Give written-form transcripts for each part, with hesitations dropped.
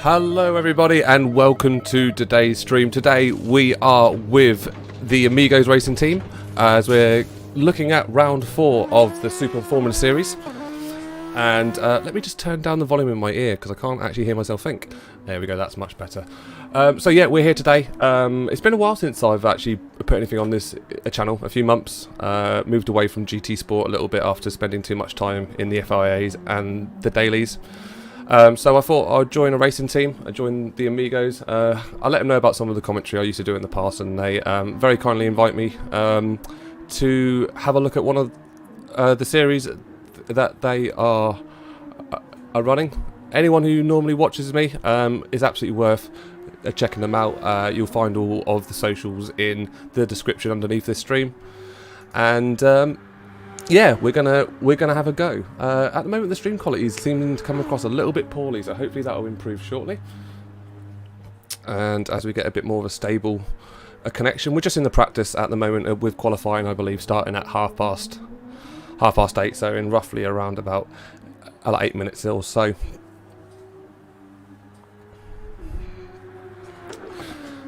Hello everybody and welcome to today's stream. Today we are with the Amigos Racing Team as we're looking at round 4 of the Super Formula Series. And let me just turn down the volume in my ear because I can't actually hear myself think. There we go, that's much better. So yeah, we're here today. It's been a while since I've actually put anything on this channel, a few months. Moved away from GT Sport a little bit after spending too much time in the FIAs and the dailies. So I thought I'd join a racing team. I joined the Amigos. I'll let them know about some of the commentary I used to do in the past, and they very kindly invite me to have a look at one of the series that they are running. Anyone who normally watches me is absolutely worth checking them out. You'll find all of the socials in the description underneath this stream, and yeah, we're gonna have a go. At the moment, the stream quality is seeming to come across a little bit poorly, so hopefully that will improve shortly. And as we get a bit more of a stable connection, we're just in the practice at the moment with qualifying, I believe, starting at half past 8, so in roughly around about 8 minutes or so.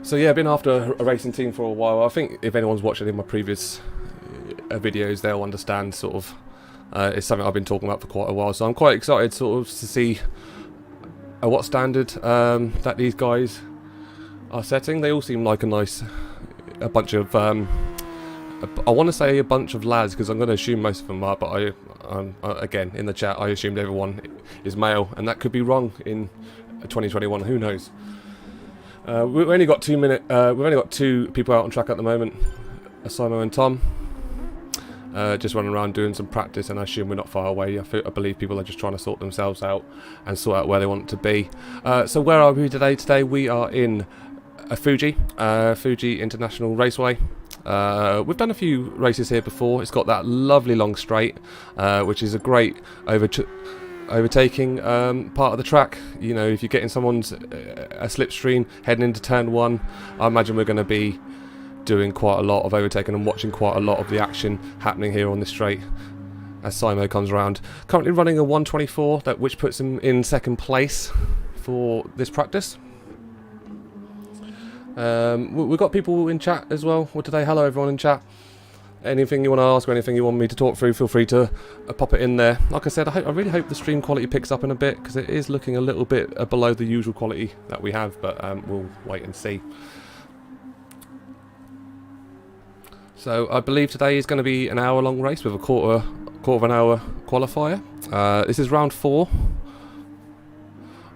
So yeah, I've been after a racing team for a while. I think if anyone's watched any of my previous videos, they'll understand sort of it's something I've been talking about for quite a while, so I'm quite excited sort of to see what standard that these guys are setting. They all seem like a bunch of I want to say a bunch of lads, because I'm going to assume most of them are, but again in the chat I assumed everyone is male, and that could be wrong in 2021, who knows. We've only got 2 minutes. We've only got 2 people out on track at the moment, Simon and Tom. Just running around doing some practice, and I assume we're not far away. I believe people are just trying to sort themselves out and sort out where they want to be. So where are we today? Today we are in Fuji International Raceway. We've done a few races here before. It's got that lovely long straight, which is a great overtaking part of the track. You know, if you're getting someone's a slipstream heading into turn 1, I imagine we're going to be doing quite a lot of overtaking and watching quite a lot of the action happening here on this straight as Simo comes around. Currently running a 124, which puts him in 2nd place for this practice. We've got people in chat as well today. Hello everyone in chat. Anything you want to ask or anything you want me to talk through, feel free to pop it in there. Like I said, I really hope the stream quality picks up in a bit, because it is looking a little bit below the usual quality that we have, but we'll wait and see. So I believe today is going to be an hour-long race with a quarter of an hour qualifier. This is round 4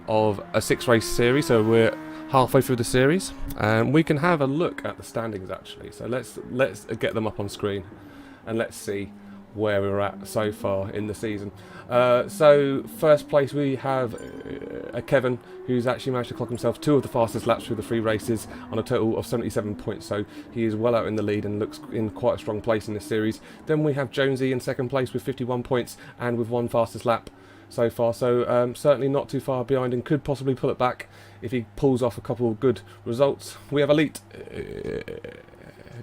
of a 6-race series, so we're halfway through the series, and we can have a look at the standings actually. So let's get them up on screen, and let's see where we're at so far in the season. So first place we have Kevin, who's actually managed to clock himself 2 of the fastest laps through the 3 races on a total of 77 points, so he is well out in the lead and looks in quite a strong place in this series. Then we have Jonesy in 2nd place with 51 points and with 1 fastest lap so far, so certainly not too far behind and could possibly pull it back if he pulls off a couple of good results. We have Elite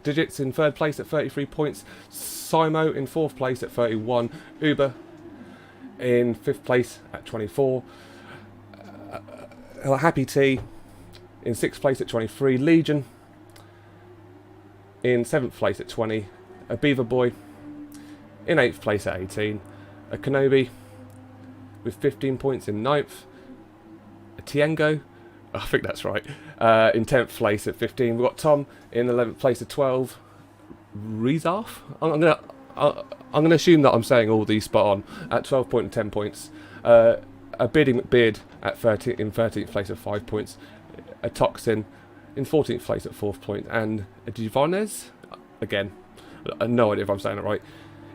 Digits in 3rd place at 33 points, Simo in 4th place at 31, Uber in 5th place at 24, Happy T in 6th place at 23, Legion in 7th place at 20, a Beaver Boy in 8th place at 18, a Kenobi with 15 points in 9th, a Tiengo, I think that's right, in 10th place at 15. We've got Tom in 11th place at 12. Rezarf? I'm gonna assume that I'm saying all these spot on at 12 and 10 points. A Beardy McBeard at 13th place at 5 points. A Toxin in 14th place at 4th point, and a Givones, again, no idea if I'm saying it right,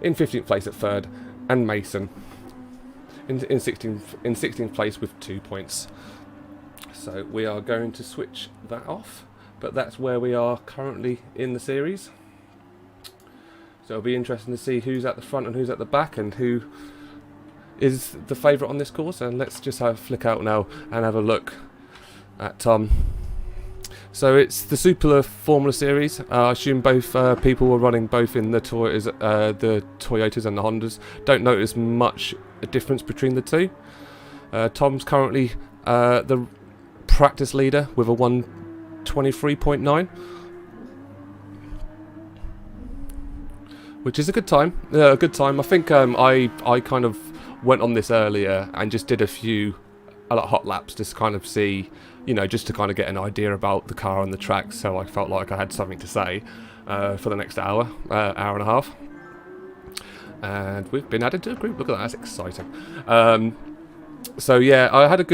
in 15th place at 3rd, and Mason in 16th place with 2 points. So we are going to switch that off, but that's where we are currently in the series. So it'll be interesting to see who's at the front and who's at the back, and who is the favourite on this course. And let's just flick out now and have a look at Tom. So it's the Super Formula Series. I assume both people were running both in the Toyotas and the Hondas. Don't notice much a difference between the two. Tom's currently the practice leader with a 1:23.9, which is a good time. A good time. I think I kind of went on this earlier and just did a few hot laps just to kind of see, just to kind of get an idea about the car and the track. So I felt like I had something to say for the next hour and a half. And we've been added to a group. Look at that, that's exciting. So yeah, I had a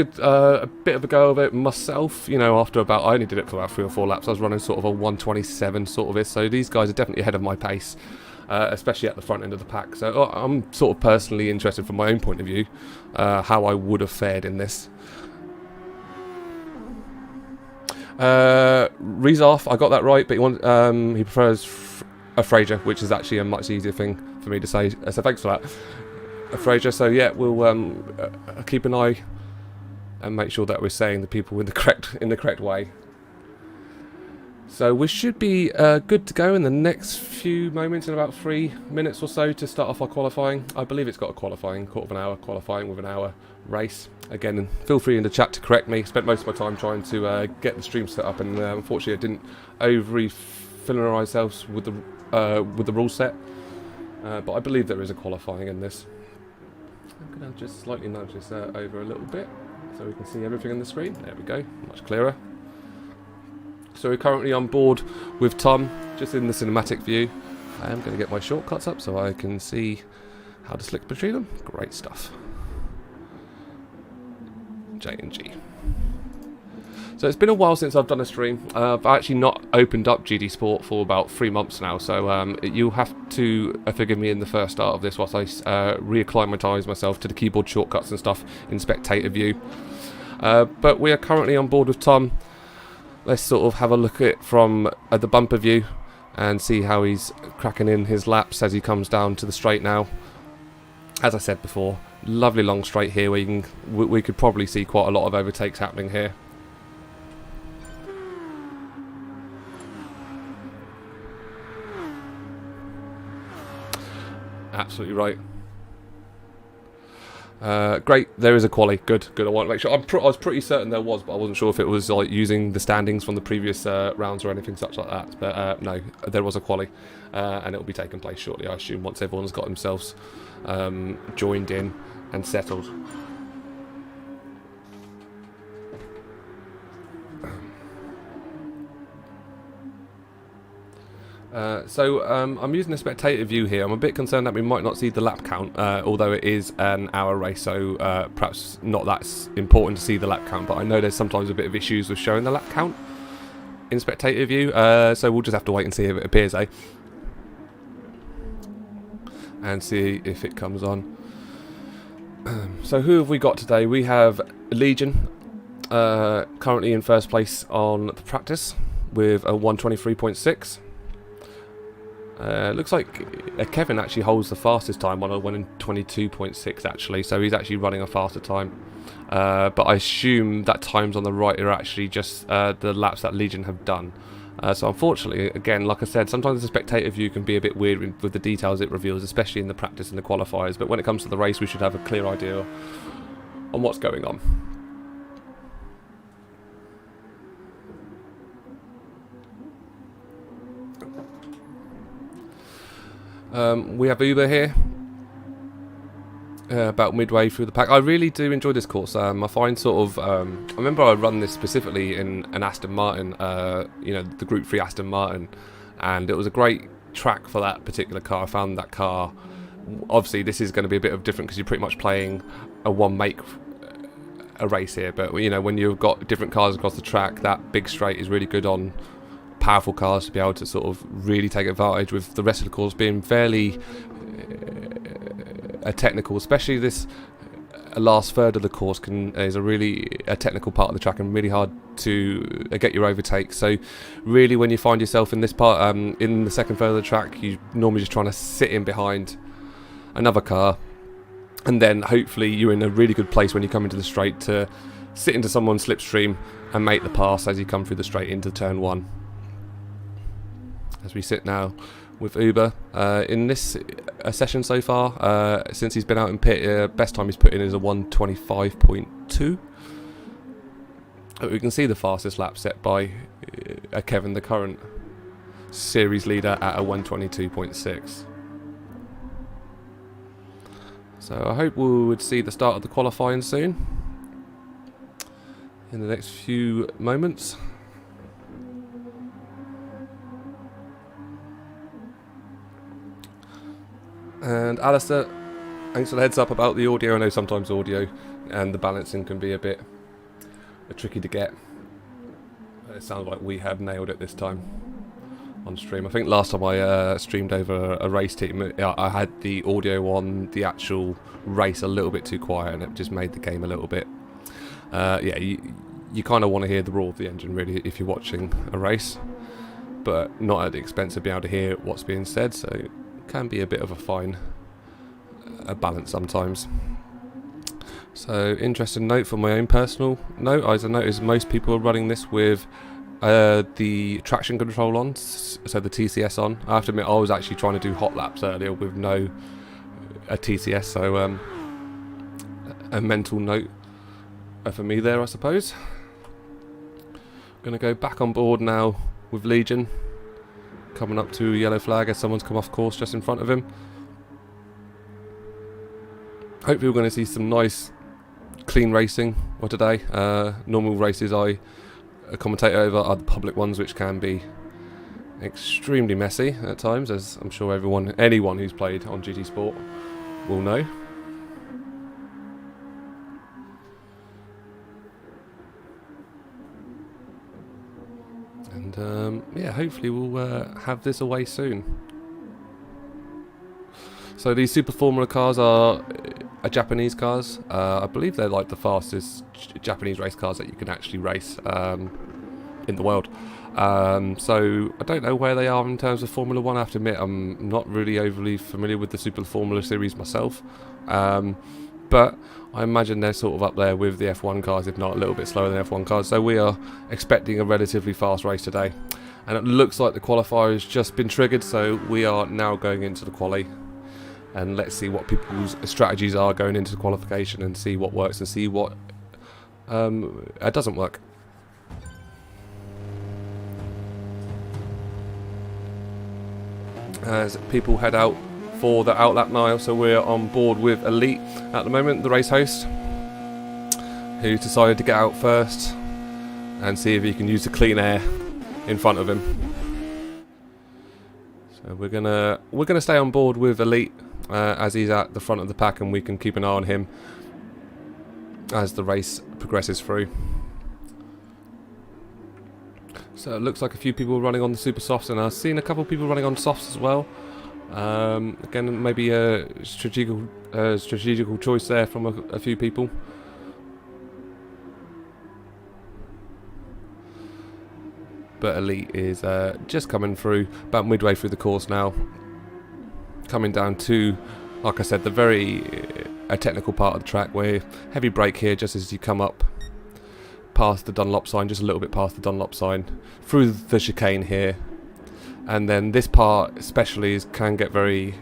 bit of a go of it myself. After I only did it for about 3 or 4 laps. I was running sort of a 1:27 sort of this. So these guys are definitely ahead of my pace, especially at the front end of the pack. So I'm sort of personally interested from my own point of view, how I would have fared in this. Rezarf, I got that right, but he prefers a Fraser, which is actually a much easier thing for me to say. So thanks for that, Fraser. So yeah, we'll keep an eye and make sure that we're saying the people in the correct way. So we should be good to go in the next few moments, in about 3 minutes or so, to start off our qualifying. I believe it's got a qualifying, quarter of an hour qualifying with an hour race. Again, feel free in the chat to correct me. Spent most of my time trying to get the stream set up, and unfortunately I didn't overly familiarise ourselves with the rule set. But I believe there is a qualifying in this. I'm going to just slightly nudge this over a little bit so we can see everything on the screen. There we go, much clearer. So we're currently on board with Tom, just in the cinematic view. I am going to get my shortcuts up so I can see how to slick between them. Great stuff. J and G. So it's been a while since I've done a stream. I've actually not opened up GD Sport for about 3 months now, so you'll have to forgive me in the first start of this whilst I reacclimatise myself to the keyboard shortcuts and stuff in spectator view. But we are currently on board with Tom. Let's sort of have a look at it from the bumper view and see how he's cracking in his laps as he comes down to the straight now. As I said before, lovely long straight here where we could probably see quite a lot of overtakes happening here. Absolutely right. Great, there is a quali. Good. I want to make sure. I was pretty certain there was, but I wasn't sure if it was like using the standings from the previous rounds or anything such like that. But no, there was a quali, and it will be taking place shortly, I assume, once everyone's got themselves joined in and settled. So I'm using a spectator view here. I'm a bit concerned that we might not see the lap count, although it is an hour race, so perhaps not that important to see the lap count, but I know there's sometimes a bit of issues with showing the lap count in spectator view, so we'll just have to wait and see if it appears, and see if it comes on. So who have we got today? We have Legion, currently in first place on the practice with a 1:23.6. Looks like Kevin actually holds the fastest time on a 1:22.6 actually, so he's actually running a faster time. But I assume that times on the right are actually just the laps that Legion have done. So unfortunately, again, like I said, sometimes the spectator view can be a bit weird with the details it reveals, especially in the practice and the qualifiers. But when it comes to the race, we should have a clear idea on what's going on. We have Uber here, about midway through the pack. I really do enjoy this course. I find sort of, I remember I run this specifically in an Aston Martin, the Group 3 Aston Martin, and it was a great track for that particular car. I found that car, obviously this is going to be a bit of different because you're pretty much playing a one-make a race here, but when you've got different cars across the track, that big straight is really good on powerful cars to be able to sort of really take advantage, with the rest of the course being fairly technical, especially this last third of the course is a really technical part of the track and really hard to get your overtakes. So really when you find yourself in this part, in the second third of the track, you're normally just trying to sit in behind another car, and then hopefully you're in a really good place when you come into the straight to sit into someone's slipstream and make the pass as you come through the straight into turn 1. As we sit now with Uber in this session so far, since he's been out in pit, best time he's put in is a 1:25.2. But we can see the fastest lap set by Kevin, the current series leader, at a 1:22.6. So I hope we would see the start of the qualifying soon, in the next few moments. And Alistair, thanks for the heads up about the audio. I know sometimes audio and the balancing can be a bit tricky to get. It sounds like we have nailed it this time on stream. I think last time I streamed over a race team, I had the audio on the actual race a little bit too quiet, and it just made the game a little bit... yeah, you kind of want to hear the roar of the engine, really, if you're watching a race, but not at the expense of being able to hear what's being said, so it can be a bit of a fine balance sometimes. So, interesting note for my own personal note, as I noticed most people are running this with the traction control on, so the TCS on. I have to admit, I was actually trying to do hot laps earlier with a TCS, so a mental note for me there, I suppose. Going to go back on board now with Legion, coming up to yellow flag as someone's come off course just in front of him. Hopefully we're going to see some nice clean racing today. Normal races I commentate over are the public ones, which can be extremely messy at times, as I'm sure anyone who's played on GT Sport will know. And yeah, hopefully we'll have this away soon. So these Super Formula cars are Japanese cars. I believe they're like the fastest Japanese race cars that you can actually race in the world. So I don't know where they are in terms of Formula 1. I have to admit, I'm not really overly familiar with the Super Formula series myself. But I imagine they're sort of up there with the F1 cars, if not a little bit slower than F1 cars. So we are expecting a relatively fast race today. And it looks like the qualifier has just been triggered, so we are now going into the quali. And let's see what people's strategies are going into the qualification, and see what works and see what doesn't work. As people head out for the outlap now, so we're on board with Elite at the moment, the race host, who's decided to get out first and see if he can use the clean air in front of him. So we're gonna stay on board with Elite as he's at the front of the pack, and we can keep an eye on him as the race progresses through. So it looks like a few people are running on the super softs, and I've seen a couple of people running on softs as well. Again, maybe a strategical choice there from a few people. But Elite is just coming through, about midway through the course now. Coming down to, like I said, the very technical part of the track, where heavy brake here just as you come up past the Dunlop sign, just a little bit past the Dunlop sign, through the chicane here. And then this part especially can get very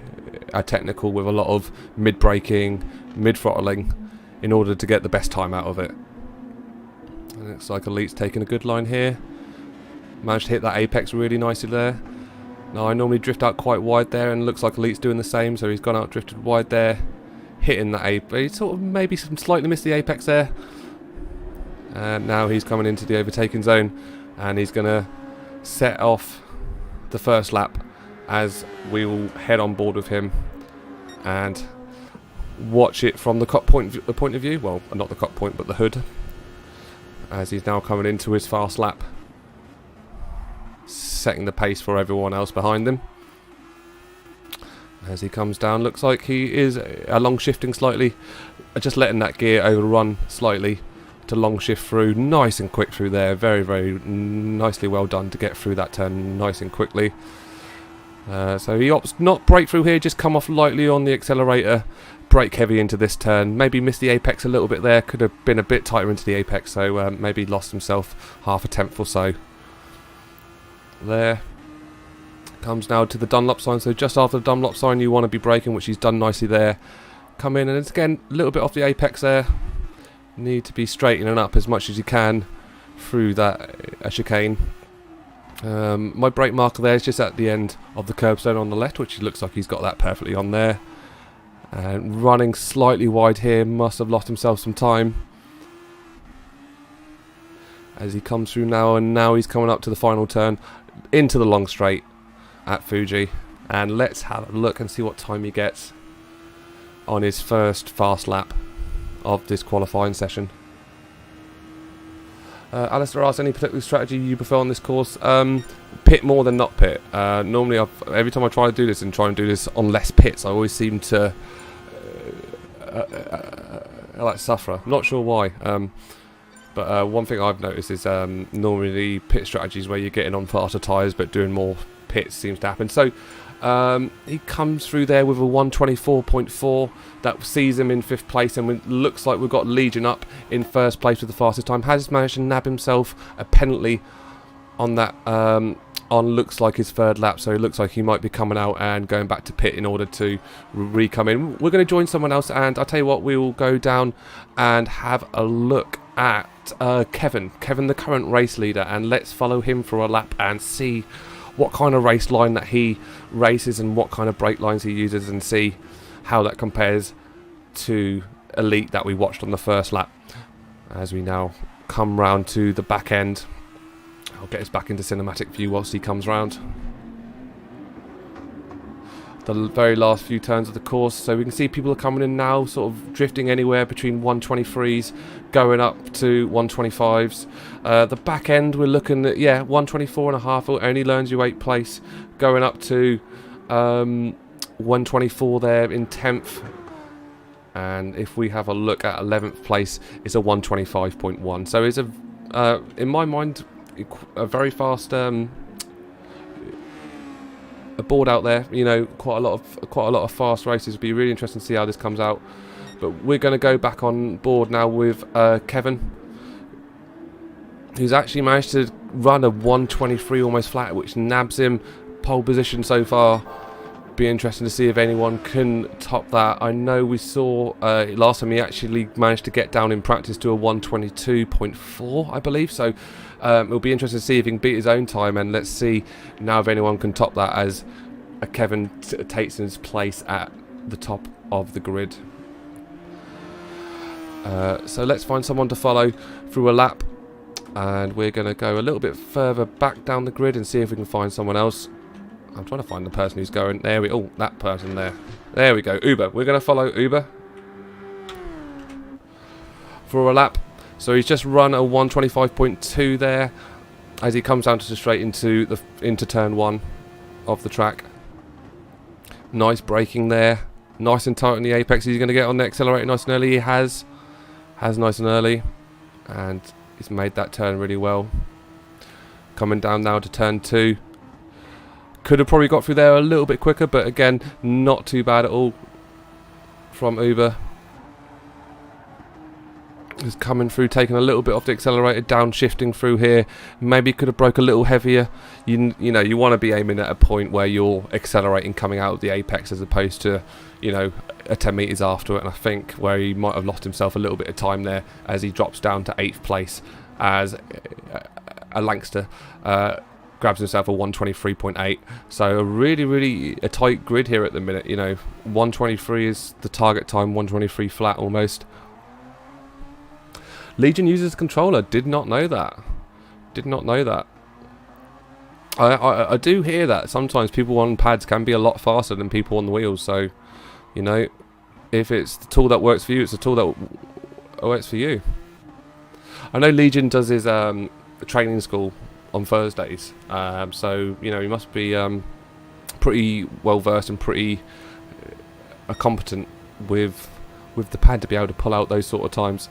technical, with a lot of mid-braking, mid-throttling, in order to get the best time out of it. And it looks like Elite's taking a good line here. Managed to hit that apex really nicely there. Now I normally drift out quite wide there, and it looks like Elite's doing the same, so he's gone out drifted wide there, hitting that apex. He sort of maybe slightly missed the apex there. And now he's coming into the overtaking zone, and he's going to set off the first lap as we will head on board with him and watch it from the point of view. Well, not the cockpit, but the hood, as he's now coming into his fast lap, setting the pace for everyone else behind him. As he comes down, looks like he is long shifting slightly, just letting that gear overrun slightly to long shift through, nice and quick through there. Very, very nicely well done to get through that turn nice and quickly. So he opts not brake through here, just come off lightly on the accelerator, brake heavy into this turn, maybe missed the apex a little bit there, could have been a bit tighter into the apex, so maybe lost himself half a tenth or so. There comes now to the Dunlop sign, so just after the Dunlop sign you want to be braking, which he's done nicely there. Come in, and it's again a little bit off the apex there. Need to be straightening up as much as you can through that chicane. My brake marker there is just at the end of the curbstone on the left, which looks like he's got that perfectly on there. And running slightly wide here, must have lost himself some time as he comes through now, and now he's coming up to the final turn into the long straight at Fuji. And let's have a look and see what time he gets on his first fast lap of this qualifying session. Alistair asks, any particular strategy you prefer on this course? Pit more than not pit. Normally, every time I try to do this and try and do this on less pits, I always seem to like suffer. I'm not sure why. But one thing I've noticed is normally the pit strategies where you're getting on faster tyres but doing more pits seems to happen. So he comes through there with a 1:24.4 that sees him in 5th place, and it looks like we've got Legion up in 1st place with the fastest time. Has managed to nab himself a penalty on that on looks like his 3rd lap, so it looks like he might be coming out and going back to pit in order to re-come in. We're going to join someone else, and I'll tell you what, we will go down and have a look at Kevin, the current race leader, and let's follow him for a lap and see what kind of race line that he races and what kind of brake lines he uses, and see how that compares to Elite that we watched on the 1st lap. As we now come round to the back end, I'll get us back into cinematic view whilst he comes round. The very last few turns of the course, so we can see people are coming in now, sort of drifting anywhere between 123s going up to 125s. The back end we're looking at 124.5, only learns you 8th place, going up to 124 there in 10th, and if we have a look at 11th place, it's a 125.1. So it's a in my mind a very fast a board out there. You know, quite a lot of fast races. It'll be really interesting to see how this comes out. But we're going to go back on board now with Kevin, who's actually managed to run a 123 almost flat, which nabs him pole position so far. Be interesting to see if anyone can top that. I know we saw last time he actually managed to get down in practice to a 122.4, I believe. So it'll be interesting to see if he can beat his own time, and let's see now if anyone can top that as Kevin takes his place at the top of the grid. So let's find someone to follow through a lap, and we're going to go a little bit further back down the grid and see if we can find someone else. I'm trying to find the person who's going. Oh, that person there. There we go. Uber. We're going to follow Uber for a lap. So he's just run a 125.2 there as he comes down to straight into turn 1 of the track. Nice braking there. Nice and tight on the apex. He's going to get on the accelerator nice and early. He has nice and early, and he's made that turn really well. Coming down now to turn 2. Could have probably got through there a little bit quicker, but again, not too bad at all from Uber. He's coming through, taking a little bit off the accelerator, downshifting through here. Maybe could have broke a little heavier. You know, you want to be aiming at a point where you're accelerating coming out of the apex as opposed to, you know, a 10 metres after it. And I think where he might have lost himself a little bit of time there as he drops down to 8th place as a Lankster grabs himself a 123.8. So a really a tight grid here at the minute. You know, 123 is the target time, 123 flat almost. Legion uses a controller. Did not know that. I do hear that sometimes people on pads can be a lot faster than people on the wheels. So, you know, if it's the tool that works for you, it's the tool that works for you. I know Legion does his training school on Thursdays, so you know he must be pretty well versed and pretty competent with the pad to be able to pull out those sort of times.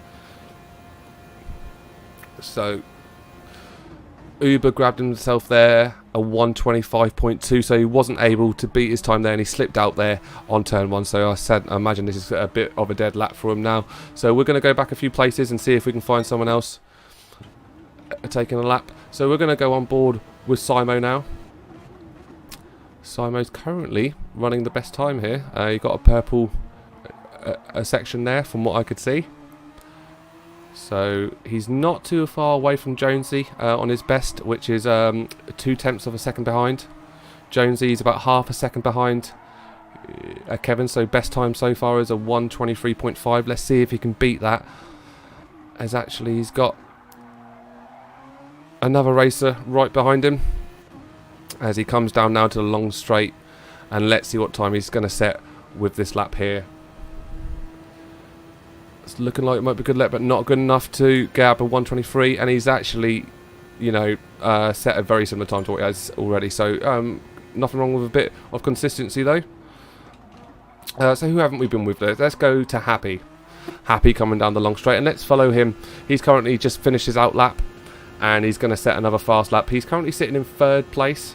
So Uber grabbed himself there a 125.2, so he wasn't able to beat his time there, and he slipped out there on turn 1. So I imagine this is a bit of a dead lap for him now. So we're going to go back a few places and see if we can find someone else taking a lap. So we're going to go on board with Simo now. Simo's currently running the best time here. He got a purple a section there from what I could see. So he's not too far away from Jonesy on his best, which is 0.2 of a second behind. Jonesy is about half a second behind Kevin, so best time so far is a 1:23.5. Let's see if he can beat that, as actually he's got another racer right behind him as he comes down now to the long straight, and let's see what time he's going to set with this lap here. It's looking like it might be a good lap, but not good enough to get up a 1:23, and he's actually, you know, set a very similar time to what he has already, so nothing wrong with a bit of consistency though. So who haven't we been with there? Let's go to Happy. Happy coming down the long straight, and let's follow him. He's currently just finished his out lap, and he's going to set another fast lap. He's currently sitting in 3rd place.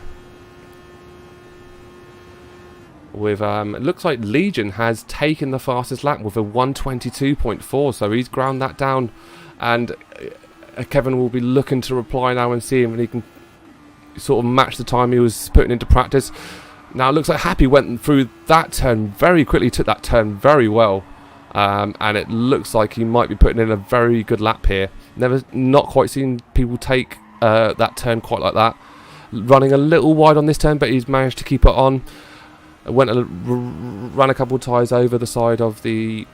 With it looks like Legion has taken the fastest lap with a 1:22.4, so he's ground that down, and Kevin will be looking to reply now and see if he can sort of match the time he was putting into practice. Now it looks like Happy went through that turn very quickly, took that turn very well, and it looks like he might be putting in a very good lap here. Not quite seen people take that turn quite like that. Running a little wide on this turn, but he's managed to keep it on. Ran a couple of tyres over the side of the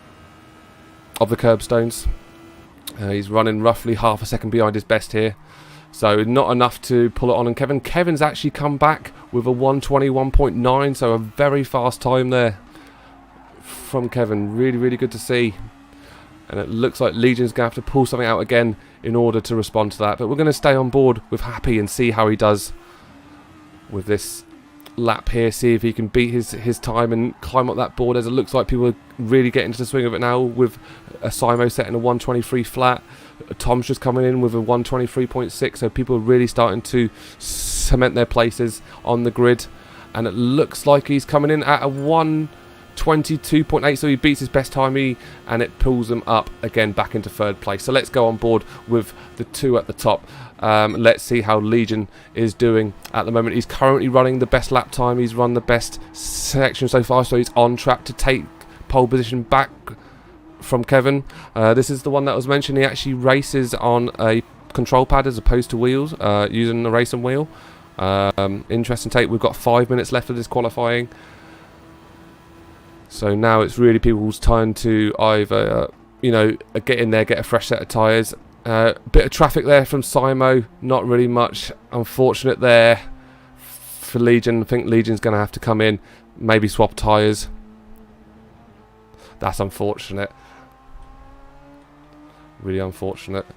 curbstones. He's running roughly half a second behind his best here, so not enough to pull it on. And Kevin's actually come back with a 1:21.9, so a very fast time there from Kevin. Really, really good to see. And it looks like Legion's going to have to pull something out again in order to respond to that. But we're going to stay on board with Happy and see how he does with this lap here. See if he can beat his time and climb up that board, as it looks like people are really getting into the swing of it now, with a Simo setting a 1:23 flat. Tom's just coming in with a 1:23.6, so people are really starting to cement their places on the grid. And it looks like he's coming in at a 1:22.8, so he beats his best time, and it pulls him up again back into 3rd place. So let's go on board with the two at the top. Let's see how Legion is doing at the moment. He's currently running the best lap time. He's run the best section so far, so he's on track to take pole position back from Kevin. This is the one that was mentioned. He actually races on a control pad as opposed to wheels, using the racing wheel. Interesting take. We've got 5 minutes left of this qualifying. So now it's really people's time to either, get in there, get a fresh set of tyres. Bit of traffic there from Simo, not really much. Unfortunate there for Legion. I think Legion's going to have to come in, maybe swap tyres. That's unfortunate. Really unfortunate.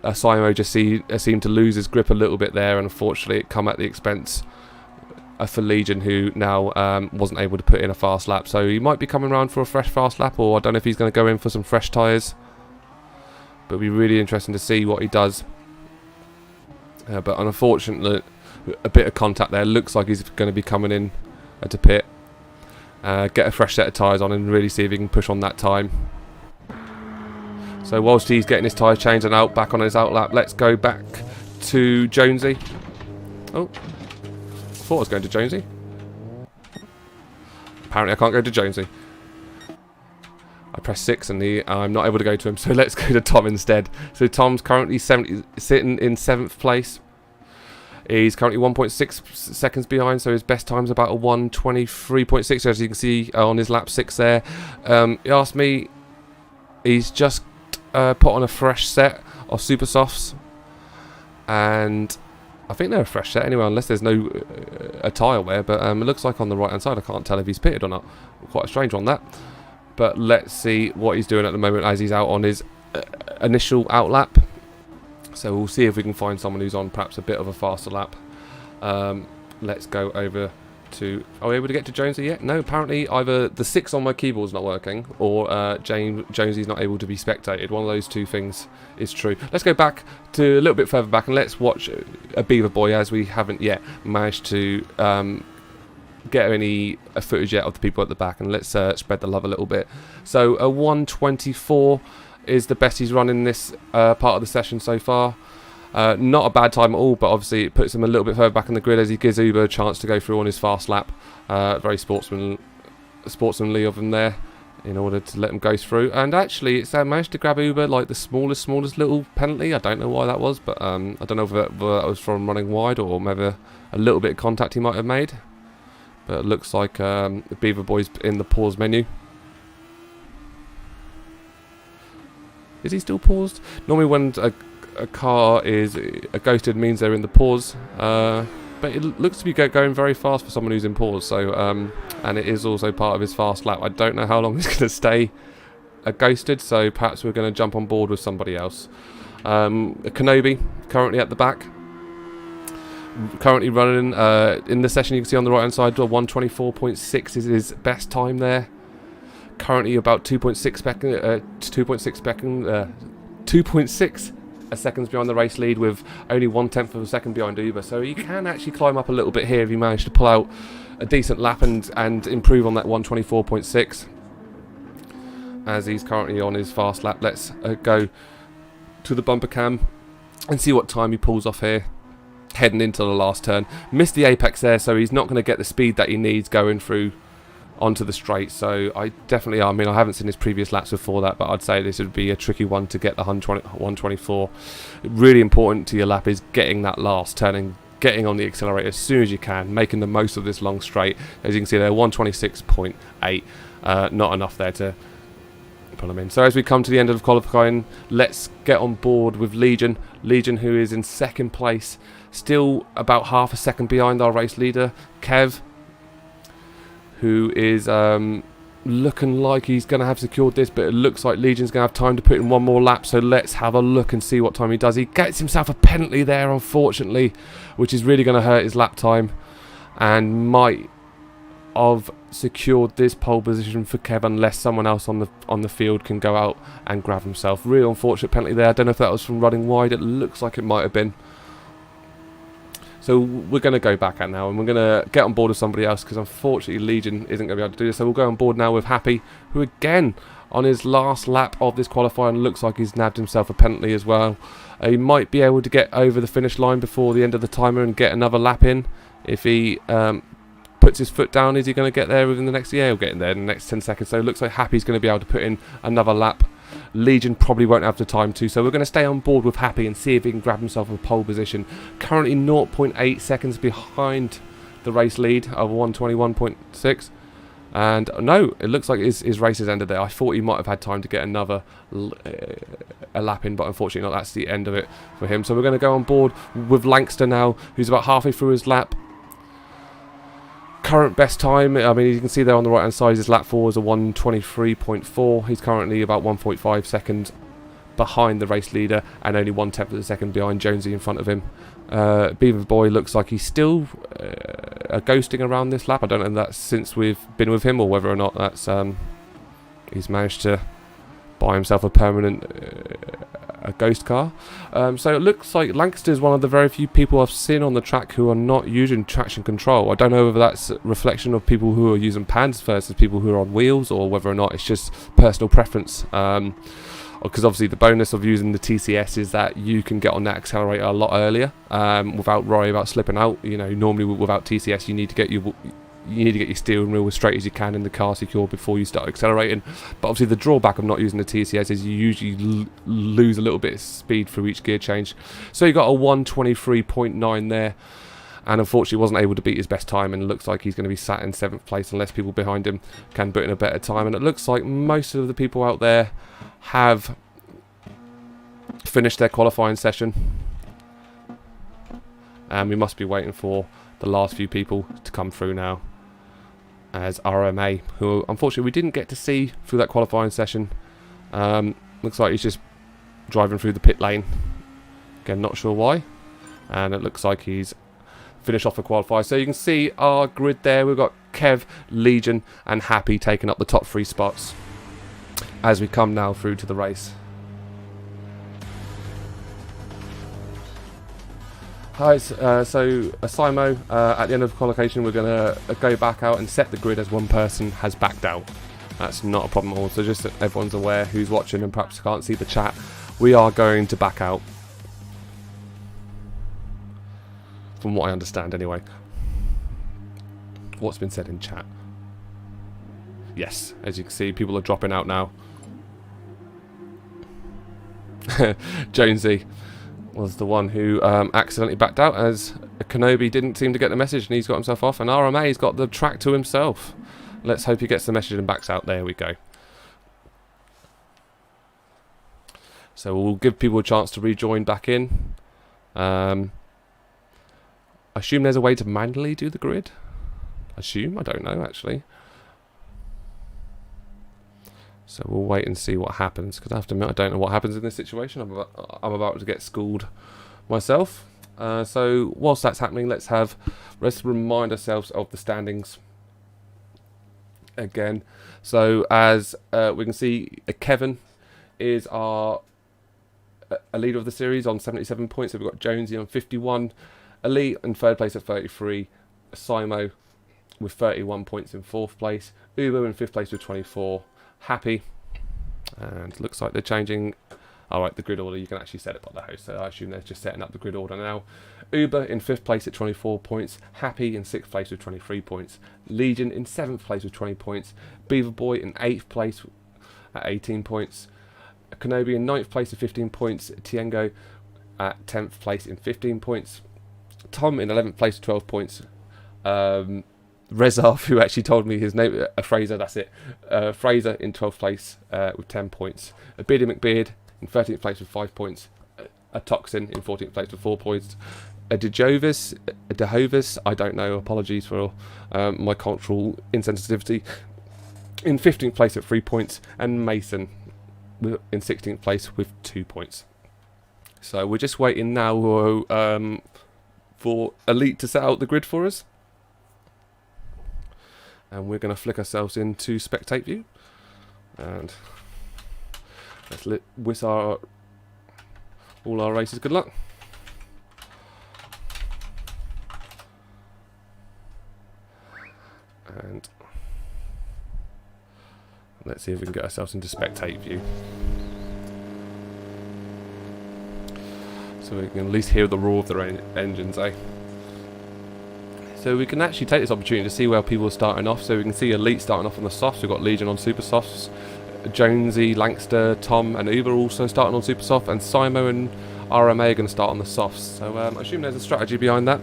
Simo just seemed to lose his grip a little bit there, and unfortunately it come at the expense for Legion, who now wasn't able to put in a fast lap. So he might be coming around for a fresh fast lap, or I don't know if he's going to go in for some fresh tyres. But it'll be really interesting to see what he does. But unfortunately, a bit of contact there. Looks like he's going to be coming in to pit. Get a fresh set of tyres on and really see if he can push on that time. So whilst he's getting his tyres changed and out back on his out lap, let's go back to Jonesy. Oh, I thought I was going to Jonesy. Apparently I can't go to Jonesy. I press 6 and I'm not able to go to him, so let's go to Tom instead. So Tom's currently sitting in 7th place. He's currently 1.6 seconds behind, so his best time's about a 1:23.6, as you can see on his lap 6 there. He asked me, he's just put on a fresh set of Super Softs, and I think they're a fresh set anyway, unless there's no tyre wear, but it looks like on the right hand side. I can't tell if he's pitted or not. Quite a strange one, that. But let's see what he's doing at the moment as he's out on his initial out lap. So we'll see if we can find someone who's on perhaps a bit of a faster lap. Let's go over to... Are we able to get to Jonesy yet? No, apparently either the 6 on my keyboard's not working, or Jonesy's not able to be spectated. One of those two things is true. Let's go back to a little bit further back and let's watch a Beaver Boy, as we haven't yet managed to get any footage yet of the people at the back, and let's spread the love a little bit. So a 1:24 is the best he's run in this part of the session so far. Not a bad time at all, but obviously it puts him a little bit further back in the grid as he gives Uber a chance to go through on his fast lap. Very sportsmanly of him there. in order to let them go through. And actually, it's managed to grab Uber like the smallest little penalty. I don't know why that was, but I don't know if that was from running wide or maybe a little bit of contact he might have made. But it looks like the Beaver Boy's in the pause menu. Is he still paused? Normally when a car is ghosted means they're in the pause. But it looks to be going very fast for someone who's in pause. So, and it is also part of his fast lap. I don't know how long he's going to stay ghosted. So perhaps we're going to jump on board with somebody else. Kenobi currently at the back. Currently running in the session. You can see on the right hand side, 1:24.6 is his best time there. Currently about 2.6 seconds behind the race lead, with only 1/10 of a second behind Uber. So he can actually climb up a little bit here if he managed to pull out a decent lap and improve on that 1:24.6. As he's currently on his fast lap, let's go to the bumper cam and see what time he pulls off here. Heading into the last turn. Missed the apex there, so he's not going to get the speed that he needs going through onto the straight. So I mean, I haven't seen his previous laps before that, but I'd say this would be a tricky one to get the 124. Really important to your lap is getting that last turn and getting on the accelerator as soon as you can, making the most of this long straight. As you can see there, 126.8, not enough there to pull him in. So as we come to the end of qualifying, let's get on board with Legion, who is in second place, still about half a second behind our race leader, Kev, who is looking like he's going to have secured this, but it looks like Legion's going to have time to put in one more lap, so let's have a look and see what time he does. He gets himself a penalty there, unfortunately, which is really going to hurt his lap time, and might have secured this pole position for Kev unless someone else on the field can go out and grab himself. Real unfortunate penalty there. I don't know if that was from running wide. It looks like it might have been. So we're going to go back out now, and we're going to get on board with somebody else, because unfortunately Legion isn't going to be able to do this. So we'll go on board now with Happy, who again on his last lap of this qualifying looks like he's nabbed himself a penalty as well. He might be able to get over the finish line before the end of the timer and get another lap in if he puts his foot down. Is he going to get there within the next year? He'll get in there in the next 10 seconds. So it looks like Happy's going to be able to put in another lap. Legion probably won't have the time to, so we're going to stay on board with Happy and see if he can grab himself a pole position. Currently 0.8 seconds behind the race lead of 1:21.6, and no, it looks like his race has ended there. I thought he might have had time to get another a lap in, but unfortunately not. That's the end of it for him. So we're going to go on board with Lankster now, who's about halfway through his lap. Current best time, I mean, you can see there on the right hand side, his lap 4 is a 1:23.4. He's currently about 1.5 seconds behind the race leader and only 1/10 of a second behind Jonesy in front of him. Beaver Boy looks like he's still ghosting around this lap. I don't know if that's since we've been with him or whether or not that's he's managed to buy himself a permanent a ghost car. So it looks like Lancaster is one of the very few people I've seen on the track who are not using traction control. I don't know whether that's a reflection of people who are using pads versus people who are on wheels, or whether or not it's just personal preference. Because obviously the bonus of using the TCS is that you can get on that accelerator a lot earlier without worrying about slipping out. You know, normally without TCS you need to get your steering wheel as straight as you can in the car secure before you start accelerating. But obviously the drawback of not using the TCS is you usually lose a little bit of speed through each gear change. So you got a 1:23.9 there, and unfortunately wasn't able to beat his best time, and it looks like he's going to be sat in 7th place unless people behind him can put in a better time. And it looks like most of the people out there have finished their qualifying session, and we must be waiting for the last few people to come through now, as RMA, who unfortunately we didn't get to see through that qualifying session. Looks like he's just driving through the pit lane. Again, not sure why. And it looks like he's finished off the qualifier. So you can see our grid there. We've got Kev, Legion and Happy taking up the top 3 spots as we come now through to the race. Hi, so Simo, at the end of the qualification we're going to go back out and set the grid as one person has backed out. That's not a problem at all, so just so everyone's aware who's watching and perhaps can't see the chat, we are going to back out. From what I understand anyway. What's been said in chat. Yes, as you can see, people are dropping out now. Jonesy was the one who accidentally backed out, as Kenobi didn't seem to get the message and he's got himself off, and RMA's got the track to himself. Let's hope he gets the message and backs out. There we go. So we'll give people a chance to rejoin back in. I assume there's a way to manually do the grid. I don't know actually. So we'll wait and see what happens, because I have to admit I don't know what happens in this situation. I'm about to get schooled myself. So whilst that's happening, let's remind ourselves of the standings again. So as we can see, Kevin is a leader of the series on 77 points. So we've got Jonesy on 51, Elite in third place at 33, Simo with 31 points in fourth place, Uber in fifth place with 24, Happy, and looks like they're changing. Alright, the grid order, you can actually set it by the host, so I assume they're just setting up the grid order now. Uber in 5th place at 24 points, Happy in 6th place with 23 points, Legion in 7th place with 20 points, Beaver Boy in 8th place at 18 points, Kenobi in 9th place with 15 points, Tiengo at 10th place in 15 points, Tom in 11th place with 12 points, Rezar, who actually told me his name, Fraser, that's it, Fraser in 12th place with 10 points, Beardy McBeard in 13th place with 5 points, a Toxin in 14th place with 4 points, a Dehovis, I don't know, apologies for my cultural insensitivity, in 15th place at 3 points, and Mason in 16th place with 2 points. So we're just waiting now for Elite to set out the grid for us. And we're going to flick ourselves into spectate view. And let's wish all our racers good luck. And let's see if we can get ourselves into spectate view. So we can at least hear the roar of their engines, eh? So we can actually take this opportunity to see where people are starting off. So we can see Elite starting off on the softs. We've got Legion on super softs, Jonesy, Langster, Tom and Uber also starting on super soft, and Simo and RMA are going to start on the softs. So I assume there's a strategy behind that.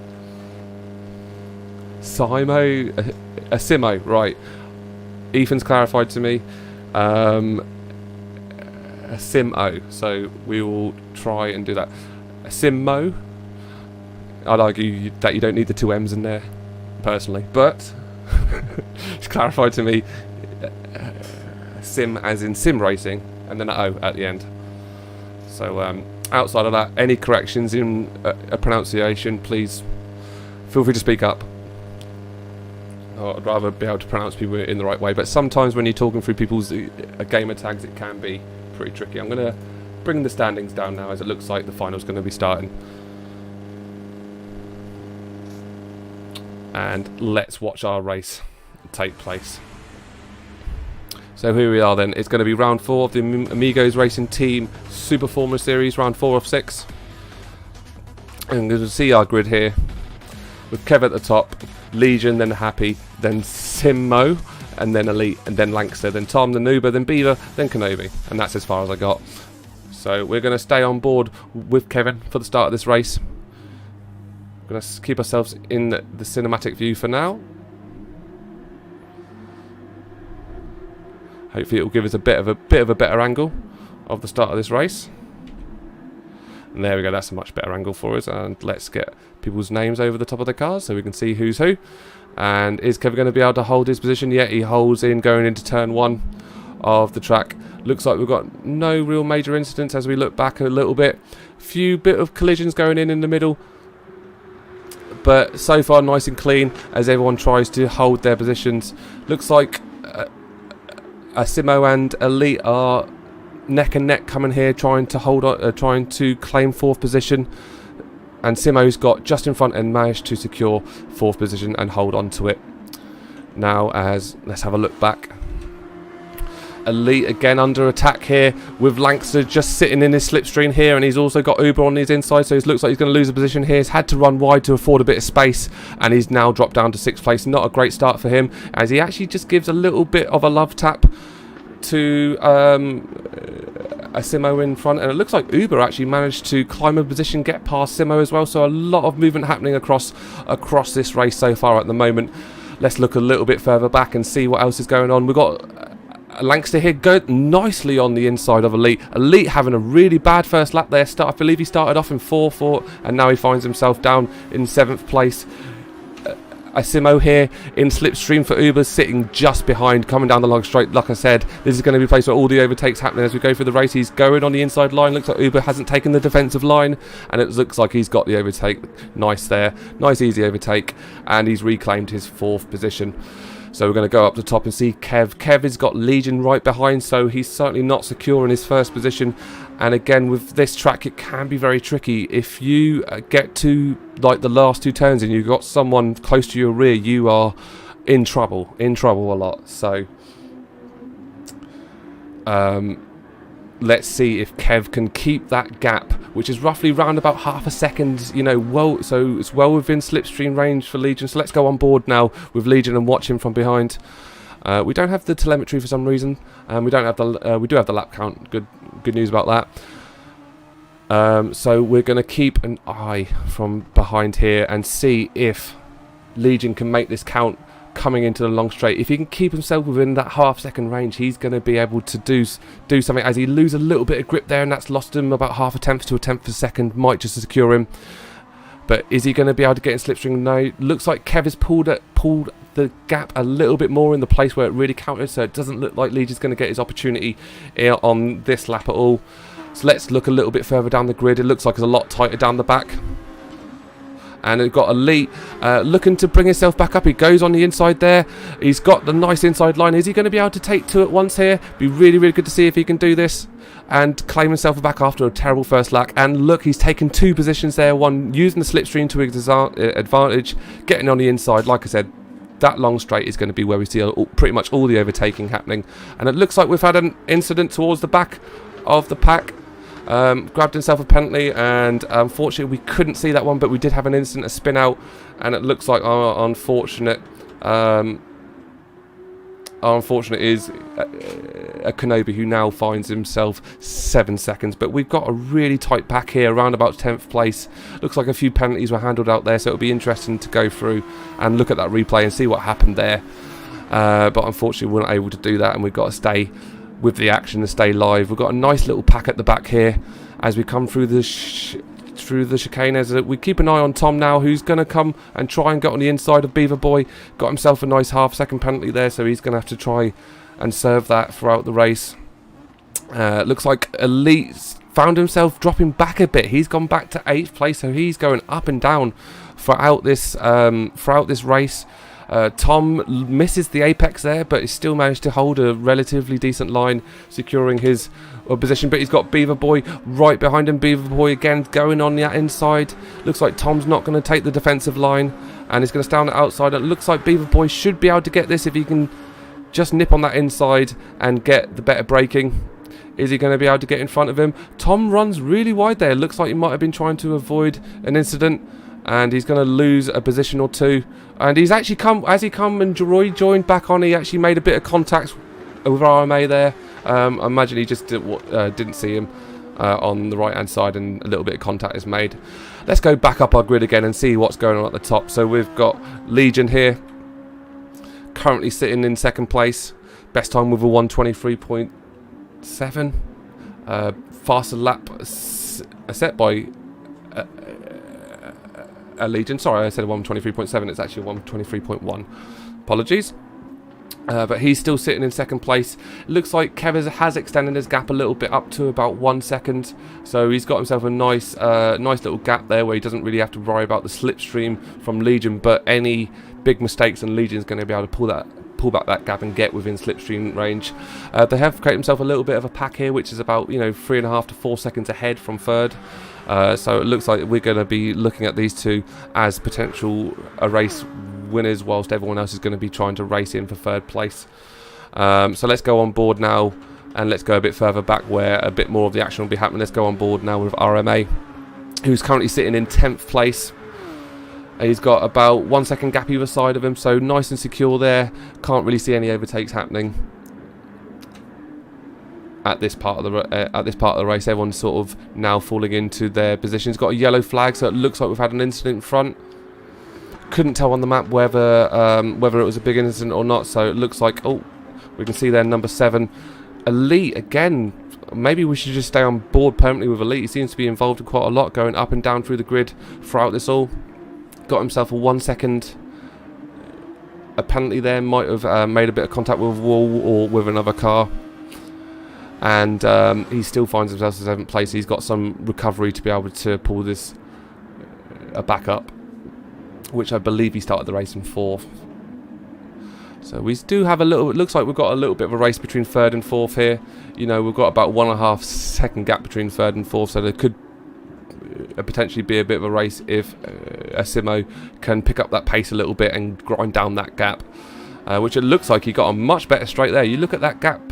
Simo, right. Ethan's clarified to me. A Simo, so we will try and do that. A Simo. I'd argue that you don't need the 2 M's in there, personally, but it's clarified to me, sim as in sim racing, and then an O at the end. So outside of that, any corrections in a pronunciation, please feel free to speak up. I'd rather be able to pronounce people in the right way, but sometimes when you're talking through people's gamer tags, it can be pretty tricky. I'm going to bring the standings down now, as it looks like the final's going to be starting. And let's watch our race take place. So here we are then. It's going to be round 4 of the Amigos Racing Team Super Formula Series, round 4 of 6. And you can see our grid here, with Kev at the top, Legion, then Happy, then Simo, and then Elite, and then Langster, then Tom, then Uber, then Beaver, then Kenobi. And that's as far as I got. So we're going to stay on board with Kevin for the start of this race. We're going to keep ourselves in the cinematic view for now. Hopefully it will give us a bit of a better angle of the start of this race. And there we go, that's a much better angle for us. And let's get people's names over the top of the cars so we can see who's who. And is Kevin going to be able to hold his position? Yeah, he holds in going into turn 1 of the track. Looks like we've got no real major incidents as we look back a little bit. Few bit of collisions going in the middle. But so far nice and clean as everyone tries to hold their positions. Looks like Simo and Elite are neck and neck coming here, trying to hold on, trying to claim 4th position. And Simo's got just in front and managed to secure 4th position and hold on to it. Now, as let's have a look back. Elite again under attack here with Lankster just sitting in his slipstream here, and he's also got Uber on his inside, so it looks like he's going to lose a position here. He's had to run wide to afford a bit of space, and he's now dropped down to 6th place. Not a great start for him, as he actually just gives a little bit of a love tap to a Simo in front, and it looks like Uber actually managed to climb a position, get past Simo as well. So a lot of movement happening across this race so far at the moment. Let's look a little bit further back and see what else is going on. We've got Lankster here go nicely on the inside of Elite. Elite having a really bad first lap there. I believe he started off in 4th, and now he finds himself down in 7th place. Asimo here in slipstream for Uber, sitting just behind, coming down the long straight. Like I said, this is going to be a place where all the overtakes happening as we go through the race. He's going on the inside line. Looks like Uber hasn't taken the defensive line, and it looks like he's got the overtake. Nice there. Nice easy overtake, and he's reclaimed his 4th position. So we're going to go up the top and see Kev. Kev has got Legion right behind, so he's certainly not secure in his 1st position. And again, with this track, it can be very tricky. If you get to like the last 2 turns and you've got someone close to your rear, you are in trouble a lot. So let's see if Kev can keep that gap, which is roughly round about half a second, you know, so it's well within slipstream range for Legion. So let's go on board now with Legion and watch him from behind. We don't have the telemetry for some reason, and we do have the lap count. Good news about that. So we're going to keep an eye from behind here and see if Legion can make this count coming into the long straight. If he can keep himself within that half-second range, he's going to be able to do something, as he loses a little bit of grip there, and that's lost him about half a tenth to a tenth of a second. Might just secure him. But is he going to be able to get in slipstream? No. Looks like Kev has pulled the gap a little bit more in the place where it really counted, so it doesn't look like Legion's going to get his opportunity on this lap at all. So let's look a little bit further down the grid. It looks like it's a lot tighter down the back. And we've got Elite looking to bring himself back up. He goes on the inside there. He's got the nice inside line. Is he going to be able to take 2 at once here? Be really, really good to see if he can do this and claim himself back after a terrible first lap. And look, he's taken 2 positions there. One using the slipstream to his advantage, getting on the inside. Like I said, that long straight is going to be where we see pretty much all the overtaking happening. And it looks like we've had an incident towards the back of the pack. Grabbed himself a penalty, and unfortunately we couldn't see that one, but we did have an incident, a spin out, and it looks like our unfortunate is a Kenobi, who now finds himself 7 seconds. But we've got a really tight pack here, around about 10th place. Looks like a few penalties were handled out there, so it'll be interesting to go through and look at that replay and see what happened there. But unfortunately we weren't able to do that, and we've got to stay with the action and stay live. We've got a nice little pack at the back here as we come through the chicane. As we keep an eye on Tom now, who's going to come and try and get on the inside of Beaver Boy. Got himself a nice half-second penalty there, so he's going to have to try and serve that throughout the race. Looks like Elite found himself dropping back a bit. He's gone back to 8th place, so he's going up and down throughout this race. Tom misses the apex there, but he's still managed to hold a relatively decent line, securing his position. But he's got Beaver Boy right behind him. Beaver Boy again going on the inside. Looks like Tom's not going to take the defensive line, and he's going to stay on the outside. It looks like Beaver Boy should be able to get this if he can just nip on that inside and get the better braking. Is he going to be able to get in front of him? Tom runs really wide there. Looks like he might have been trying to avoid an incident, and he's going to lose a position or 2. And he's actually and joined back on, he actually made a bit of contact with RMA there. I imagine he just didn't see him on the right hand side, and a little bit of contact is made. Let's go back up our grid again and see what's going on at the top. So we've got Legion here, currently sitting in 2nd place. Best time with a 1:23.7. Faster lap set by Legion. Sorry, I said 1:23.7. It's actually 1:23.1. Apologies. But he's still sitting in 2nd place. Looks like Kev has extended his gap a little bit up to about 1 second. So he's got himself a nice little gap there where he doesn't really have to worry about the slipstream from Legion. But any big mistakes, and Legion's going to be able to pull back that gap and get within slipstream range. They have created himself a little bit of a pack here, which is about 3.5 to 4 seconds ahead from 3rd. So it looks like we're going to be looking at these two as potential race winners, whilst everyone else is going to be trying to race in for 3rd place. So let's go on board now, and let's go a bit further back where a bit more of the action will be happening. Let's go on board now with RMA, who's currently sitting in 10th place. He's got about 1 second gap either side of him, so nice and secure there. Can't really see any overtakes happening at this part of the race. Everyone's sort of now falling into their positions. Got a yellow flag, so it looks like we've had an incident in front. Couldn't tell on the map whether it was a big incident or not. So it looks like, oh, we can see there number 7, Elite again. Maybe we should just stay on board permanently with Elite. He seems to be involved in quite a lot, going up and down through the grid throughout this all. Got himself a 1 second penalty there. Might have made a bit of contact with a wall or with another car. And he still finds himself in 7th place. He's got some recovery to be able to pull this back up, which I believe he started the race in 4th. So we do have a little, it looks like we've got a little bit of a race between 3rd and 4th here. You know, we've got about 1.5 second gap between 3rd and 4th, so there could potentially be a bit of a race if Asimo can pick up that pace a little bit and grind down that gap. Which it looks like he got a much better straight there. You look at that gap,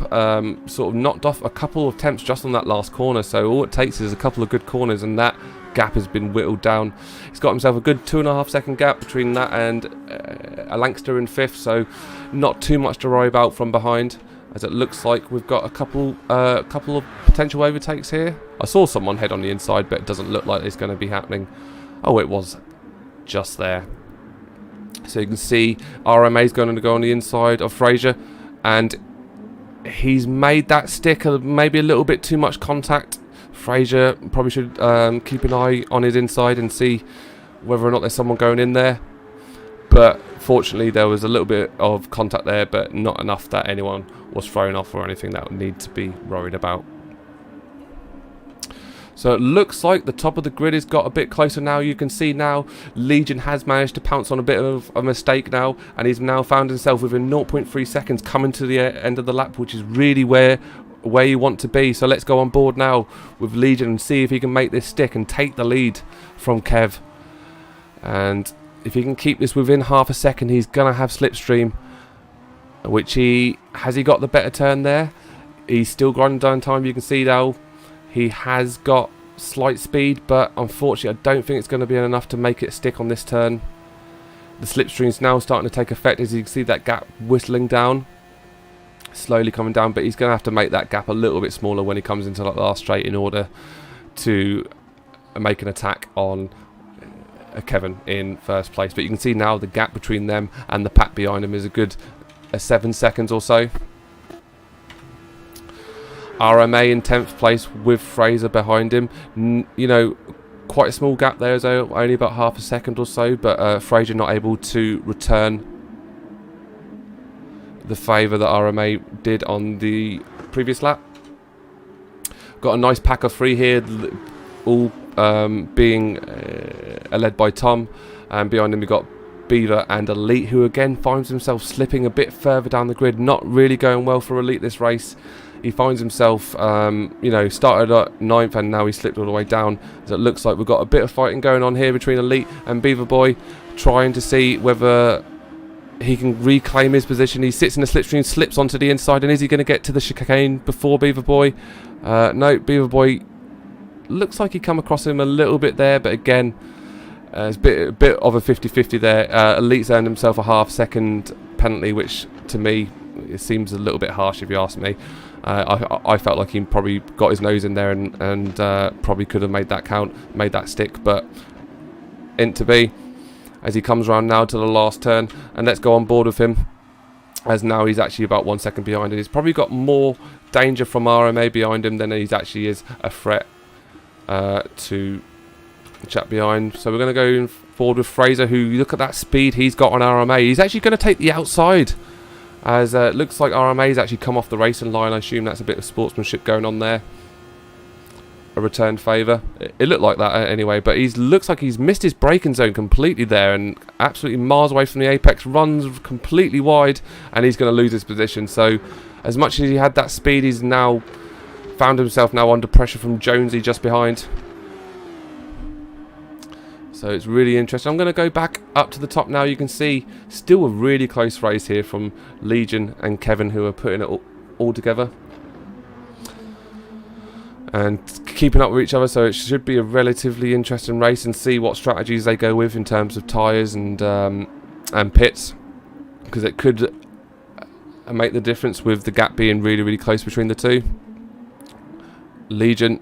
sort of knocked off a couple of tenths just on that last corner. So all it takes is a couple of good corners, and that gap has been whittled down. He's got himself a good 2.5 second gap between that and a Lankster in 5th. So not too much to worry about from behind, as it looks like we've got a couple of potential overtakes here. I saw someone head on the inside, but it doesn't look like it's going to be happening. Oh, it was just there. So you can see RMA is going to go on the inside of Fraser, and he's made that stick maybe a little bit too much contact. Fraser probably should keep an eye on his inside and see whether or not there's someone going in there. But fortunately there was a little bit of contact there, but not enough that anyone was thrown off or anything that would need to be worried about. So it looks like the top of the grid has got a bit closer now. You can see now Legion has managed to pounce on a bit of a mistake now, and he's now found himself within 0.3 seconds coming to the end of the lap, which is really where you want to be. So let's go on board now with Legion and see if he can make this stick and take the lead from Kev. And if he can keep this within half a second, he's going to have slipstream, which he got the better turn there. He's still grinding down time. You can see now he has got slight speed, but unfortunately I don't think it's going to be enough to make it stick on this turn. The slipstream's now starting to take effect, as you can see that gap whistling down, slowly coming down, but he's going to have to make that gap a little bit smaller when he comes into that last straight in order to make an attack on Kevin in 1st place. But you can see now the gap between them and the pack behind him is a good 7 seconds or so. RMA in 10th place with Fraser behind him. You know, quite a small gap there, so only about half a second or so, but Fraser not able to return the favour that RMA did on the previous lap. Got a nice pack of 3 here, all being led by Tom, and behind him we got Beaver and Elite, who again finds himself slipping a bit further down the grid. Not really going well for Elite this race. He finds himself, you know, started at 9th and now he slipped all the way down. So it looks like we've got a bit of fighting going on here between Elite and Beaver Boy, trying to see whether he can reclaim his position. He sits in the slipstream, slips onto the inside, and is he going to get to the chicane before Beaver Boy? No, Beaver Boy looks like he come across him a little bit there, but again, it's a bit of a 50-50 there. Elite's earned himself a half second penalty, which to me it seems a little bit harsh if you ask me. I felt like he probably got his nose in there and probably could have made that count, made that stick, but ain't to be, as he comes around now to the last turn. And let's go on board with him, as now he's actually about 1 second behind, and he's probably got more danger from RMA behind him than he actually is a threat to the chap behind. So we're going to go forward with Fraser, who, look at that speed he's got on RMA. He's actually going to take the outside, as it looks like RMA's actually come off the racing line. I assume that's a bit of sportsmanship going on there. A returned favour. It looked like that anyway, but he looks like he's missed his braking zone completely there and absolutely miles away from the apex, runs completely wide, and he's going to lose his position. So as much as he had that speed, he's now found himself now under pressure from Jonesy just behind. So it's really interesting. I'm going to go back up to the top now. You can see still a really close race here from Legion and Kevin, who are putting it all together and keeping up with each other. So it should be a relatively interesting race, and see what strategies they go with in terms of tyres and pits, because it could make the difference with the gap being really, really close between the two. Legion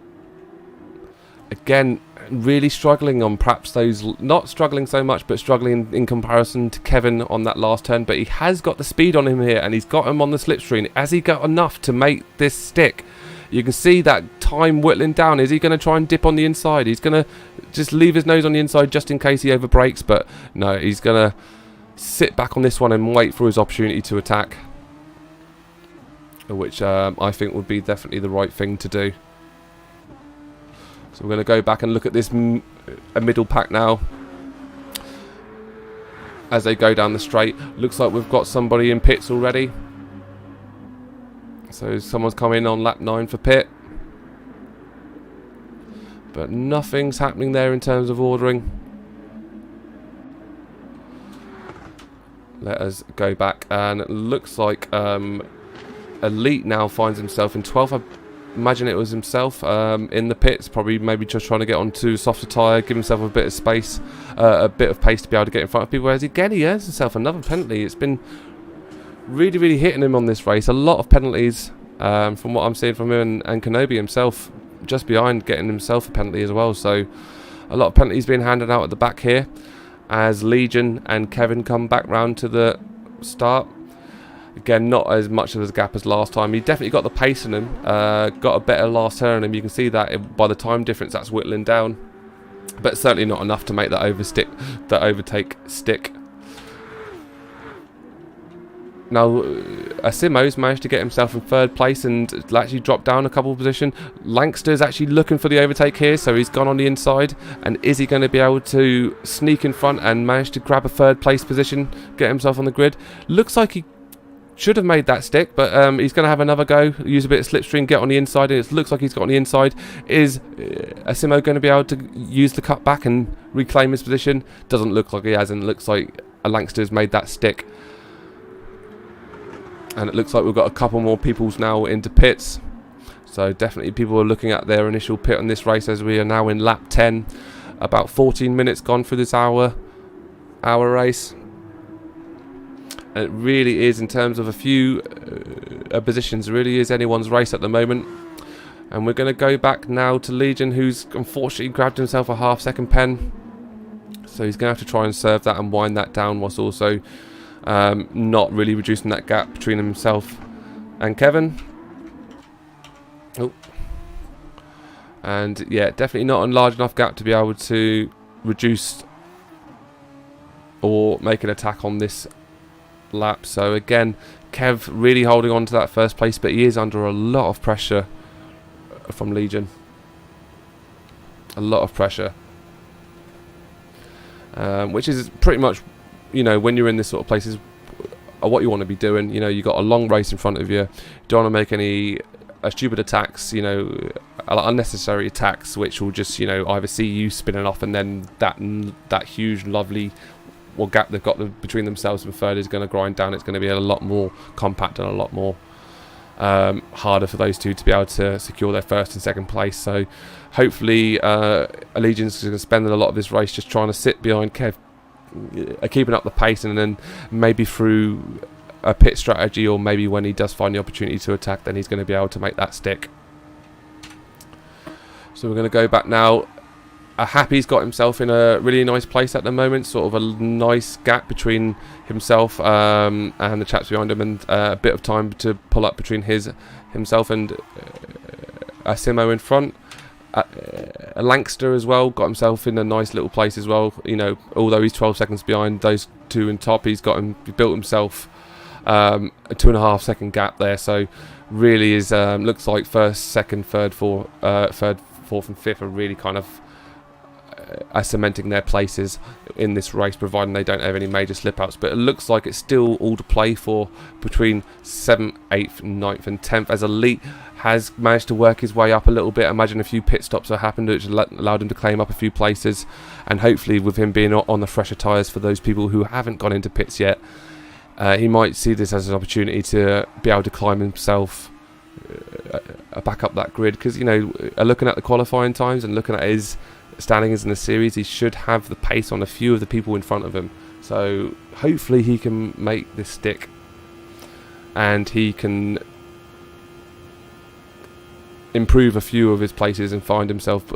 again really struggling on perhaps those, not struggling so much, but struggling in comparison to Kevin on that last turn. But he has got the speed on him here, and he's got him on the slipstream. Has he got enough to make this stick? You can see that time whittling down. Is he going to try and dip on the inside? He's going to just leave his nose on the inside just in case he overbrakes, but no, he's going to sit back on this one and wait for his opportunity to attack, which I think would be definitely the right thing to do. So we're going to go back and look at this a middle pack now as they go down the straight. Looks like we've got somebody in pits already. So someone's coming on lap 9 for pit. But nothing's happening there in terms of ordering. Let us go back, and it looks like Elite now finds himself in 12th. Imagine it was himself in the pits, probably maybe just trying to get onto softer tyre, give himself a bit of space, a bit of pace to be able to get in front of people. As again, he earns himself another penalty. It's been really, really hitting him on this race. A lot of penalties from what I'm seeing from him, and Kenobi himself just behind getting himself a penalty as well. So a lot of penalties being handed out at the back here as Legion and Kevin come back round to the start. Again, not as much of a gap as last time. He definitely got the pace in him, got a better last turn on him. You can see that by the time difference that's whittling down, but certainly not enough to make that overtake stick. Now, Asimo's managed to get himself in 3rd place and actually dropped down a couple of positions. Lankster's actually looking for the overtake here, so he's gone on the inside. And is he going to be able to sneak in front and manage to grab a 3rd place position, get himself on the grid? Looks like he should have made that stick, but he's going to have another go, use a bit of slipstream, get on the inside. It looks like he's got on the inside. Is Asimo going to be able to use the cut back and reclaim his position? Doesn't look like he has, and it looks like a Lankster's made that stick. And it looks like we've got a couple more peoples now into pits. So definitely people are looking at their initial pit on this race as we are now in lap 10. About 14 minutes gone through this hour race. And it really is, in terms of a few positions, it really is anyone's race at the moment. And we're going to go back now to Legion, who's unfortunately grabbed himself a half-second pen. So he's going to have to try and serve that and wind that down, whilst also not really reducing that gap between himself and Kevin. Oh. And yeah, definitely not a large enough gap to be able to reduce or make an attack on this lap. So again, Kev really holding on to that 1st place, but he is under a lot of pressure from Legion. A lot of pressure. Which is pretty much, you know, when you're in this sort of places, what you want to be doing. You know, you got a long race in front of you. You don't want to make any stupid attacks, you know, unnecessary attacks, which will just, you know, either see you spinning off, and then that huge, lovely gap they've got between themselves and 3rd is going to grind down. It's going to be a lot more compact and a lot more harder for those two to be able to secure their 1st and 2nd place. So hopefully Allegiance is going to spend a lot of this race just trying to sit behind Kev, keeping up the pace, and then maybe through a pit strategy, or maybe when he does find the opportunity to attack, then he's going to be able to make that stick. So we're going to go back now. Happy's got himself in a really nice place at the moment, sort of a nice gap between himself and the chaps behind him, and a bit of time to pull up between himself and Asimo in front. A Lankster as well got himself in a nice little place as well. You know, although he's 12 seconds behind those two in top, he built himself a 2.5 second gap there. So really is looks like 1st, 2nd, 3rd, 4th, and 5th are really kind of are cementing their places in this race, providing they don't have any major slip-outs. But it looks like it's still all to play for between 7th, 8th, 9th and 10th, as Elite has managed to work his way up a little bit. I imagine a few pit stops have happened, which allowed him to claim up a few places, and hopefully with him being on the fresher tyres for those people who haven't gone into pits yet, he might see this as an opportunity to be able to climb himself back up that grid, because, you know, looking at the qualifying times and looking at his standings in the series, he should have the pace on a few of the people in front of him. So hopefully he can make this stick, and he can improve a few of his places and find himself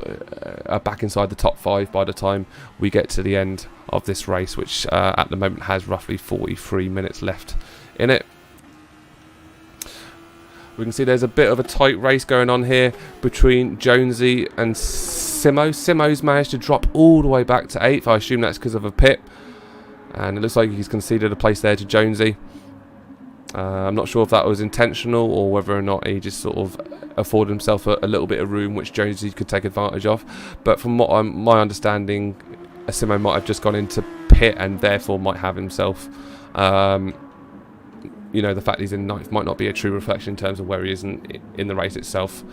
back inside the top 5 by the time we get to the end of this race, which at the moment has roughly 43 minutes left in it. We can see there's a bit of a tight race going on here between Jonesy and Simo. Simo's managed to drop all the way back to 8th. I assume that's because of a pit, and it looks like he's conceded a place there to Jonesy. I'm not sure if that was intentional or whether or not he just sort of afforded himself a little bit of room, which Jonesy could take advantage of. But from what my understanding, Simo might have just gone into pit and therefore might have himself, you know, the fact he's in 9th might not be a true reflection in terms of where he is in the race itself.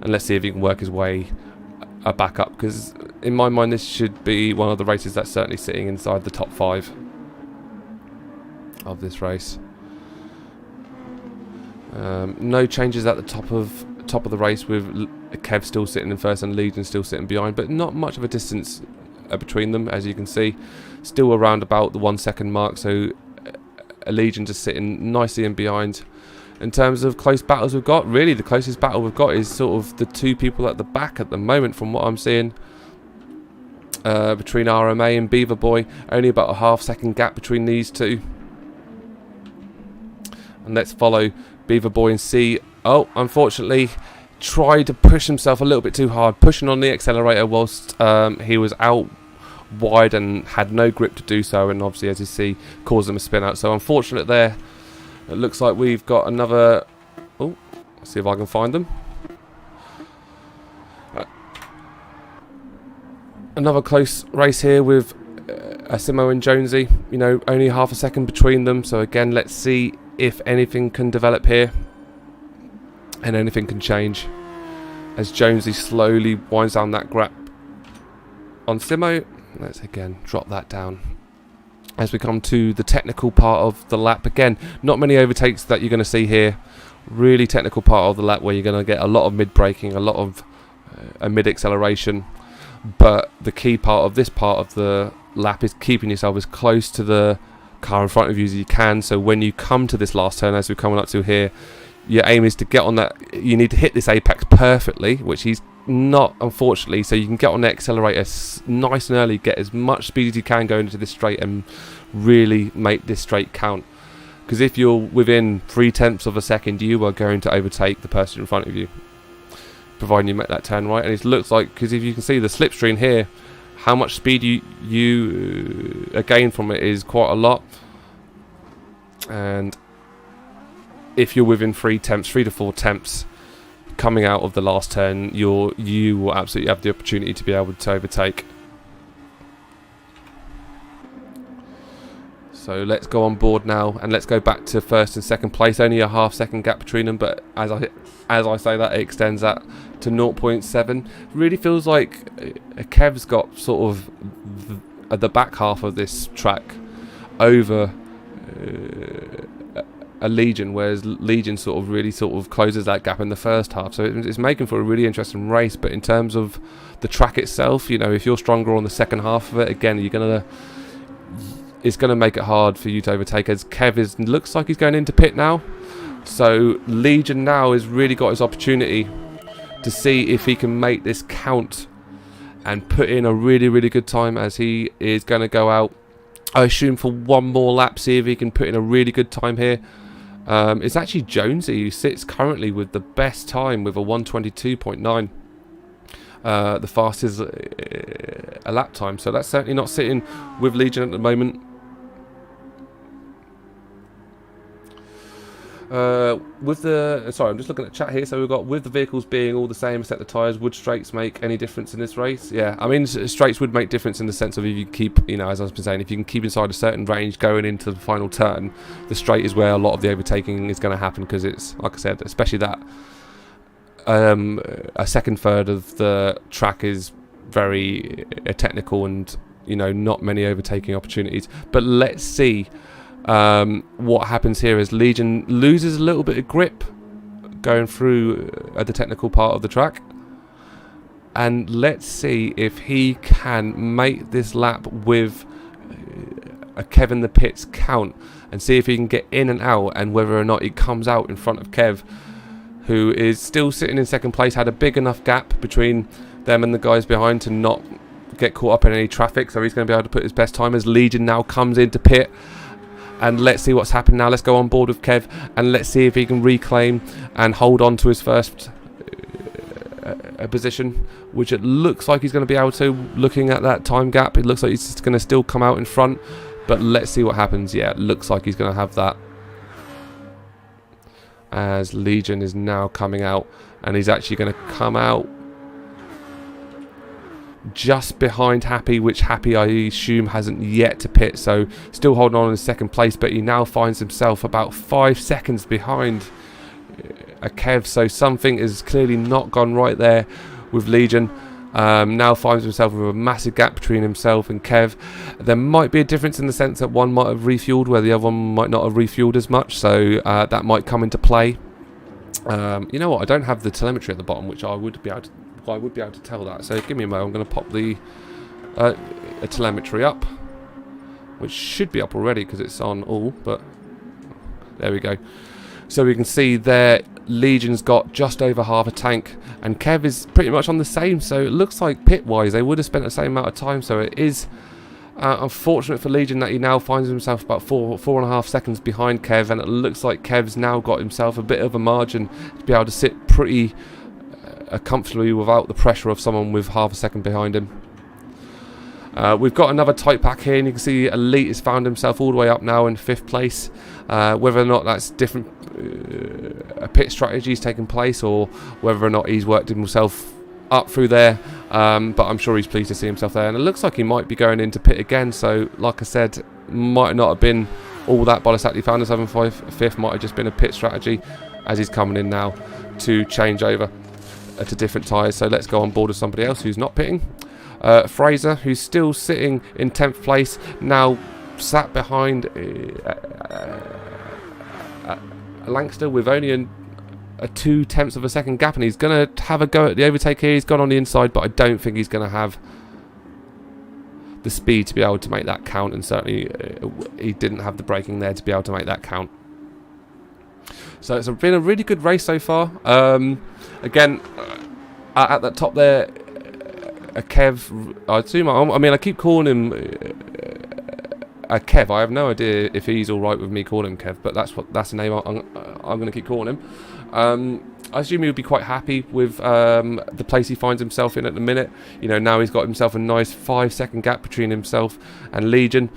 And let's see if he can work his way back up, because in my mind this should be one of the races that's certainly sitting inside the top 5 of this race. No changes at the top of the race, with Kev still sitting in first and Legion still sitting behind, but not much of a distance between them, as you can see. Still around about the 1 second mark, so Legion just sitting nicely in behind. In terms of close battles we've got, really the closest battle we've got is sort of the 2 people at the back at the moment, from what I'm seeing, between RMA and Beaver Boy. Only about a half second gap between these two. And let's follow Beaver Boy and see. Oh, unfortunately tried to push himself a little bit too hard, pushing on the accelerator whilst he was out wide and had no grip to do so, and obviously, as you see, caused him a spin out. So unfortunate there. It looks like we've got another. Oh, let's see if I can find them. Another close race here with Simo and Jonesy. You know, only half a second between them. So again, let's see if anything can develop here, and anything can change as Jonesy slowly winds down that gap on Simo. Let's again drop that down as we come to the technical part of the lap. Again, not many overtakes that you're going to see here. Really technical part of the lap where you're going to get a lot of mid-braking, a lot of mid-acceleration. But the key part of this part of the lap is keeping yourself as close to the car in front of you as you can. So when you come to this last turn, as we're coming up to here, your aim is to get on that. You need to hit this apex perfectly, which he's not, unfortunately, so you can get on the accelerator nice and early, get as much speed as you can going into this straight, and really make this straight count. Because if you're within 0.3 of a second, you are going to overtake the person in front of you, providing you make that turn right. And it looks like, because if you can see the slipstream here, how much speed you gain from it is quite a lot. And if you're within 3 to 4 tenths coming out of the last turn, you will absolutely have the opportunity to be able to overtake. So let's go on board now, and let's go back to first and second place. Only a half second gap between them, but as I say that, it extends that to 0.7. Really feels like Kev's got sort of the back half of this track over a Legion, whereas Legion sort of really closes that gap in the first half. So it's making for a really interesting race. But in terms of the track itself, you know, if you're stronger on the second half of it, again, it's gonna make it hard for you to overtake, as Kev looks like he's going into pit now. So Legion now has really got his opportunity to see if he can make this count and put in a really, really good time, as he is going to go out, I assume, for one more lap, see if he can put in a really good time here. It's actually Jonesy who sits currently with the best time with a 1:22.9, the fastest a lap time. So that's certainly not sitting with Legion at the moment. With the sorry, I'm just looking at chat here. So we've got with the vehicles being all the same except the tyres. Would straights make any difference in this race? Yeah, I mean straights would make difference in the sense of if you keep, you know, as I've been saying, if you can keep inside a certain range going into the final turn, the straight is where a lot of the overtaking is going to happen because it's like I said, especially that a second third of the track is very technical and, you know, not many overtaking opportunities. But let's see. What happens here is Legion loses a little bit of grip going through the technical part of the track, and let's see if he can make this lap with a Kev in the pits count and see if he can get in and out, and whether or not he comes out in front of Kev, who is still sitting in second place. Had a big enough gap between them and the guys behind to not get caught up in any traffic, so he's going to be able to put his best time as Legion now comes into pit. And let's see what's happened now. Let's go on board with Kev and let's see if he can reclaim and hold on to his first position, which it looks like he's going to be able to. Looking at that time gap, it looks like he's going to still come out in front, but let's see what happens. Yeah, it looks like he's going to have that, as Legion is now coming out, and he's actually going to come out just behind Happy, which Happy I assume hasn't yet to pit, so still holding on in second place, but he now finds himself about 5 seconds behind a Kev, so something is clearly not gone right there with Legion. Now finds himself with a massive gap between himself and Kev. There might be a difference in the sense that one might have refueled where the other one might not have refueled as much, so that might come into play. You know what, I don't have the telemetry at the bottom, which I would be able to tell that, so give me a moment. I'm going to pop the telemetry up, which should be up already because it's on all, but there we go. So we can see there Legion's got just over half a tank and Kev is pretty much on the same, so it looks like pit wise they would have spent the same amount of time, so it is unfortunate for Legion that he now finds himself about 4.5 seconds behind Kev, and it looks like Kev's now got himself a bit of a margin to be able to sit pretty comfortably without the pressure of someone with half a second behind him. We've got another tight pack here, and you can see Elite has found himself all the way up now in 5th place. Whether or not that's different pit strategies taking place, or whether or not he's worked himself up through there, but I'm sure he's pleased to see himself there, and it looks like he might be going into pit again, so like I said, might not have been all that by the fact he found himself in 5th, might have just been a pit strategy as he's coming in now to change over to different tyres. So let's go on board with somebody else who's not pitting. Fraser, who's still sitting in 10th place, now sat behind Lankster with only a 0.2 of a second gap, and he's going to have a go at the overtake here. He's gone on the inside, but I don't think he's going to have the speed to be able to make that count, and certainly he didn't have the braking there to be able to make that count. So it's been a really good race so far. Again, at that top there, Kev, I assume, I mean, I keep calling him Kev. I have no idea if he's alright with me calling him Kev, but that's the name I'm going to keep calling him. I assume he would be quite happy with the place he finds himself in at the minute. You know, now he's got himself a nice 5-second gap between himself and Legion.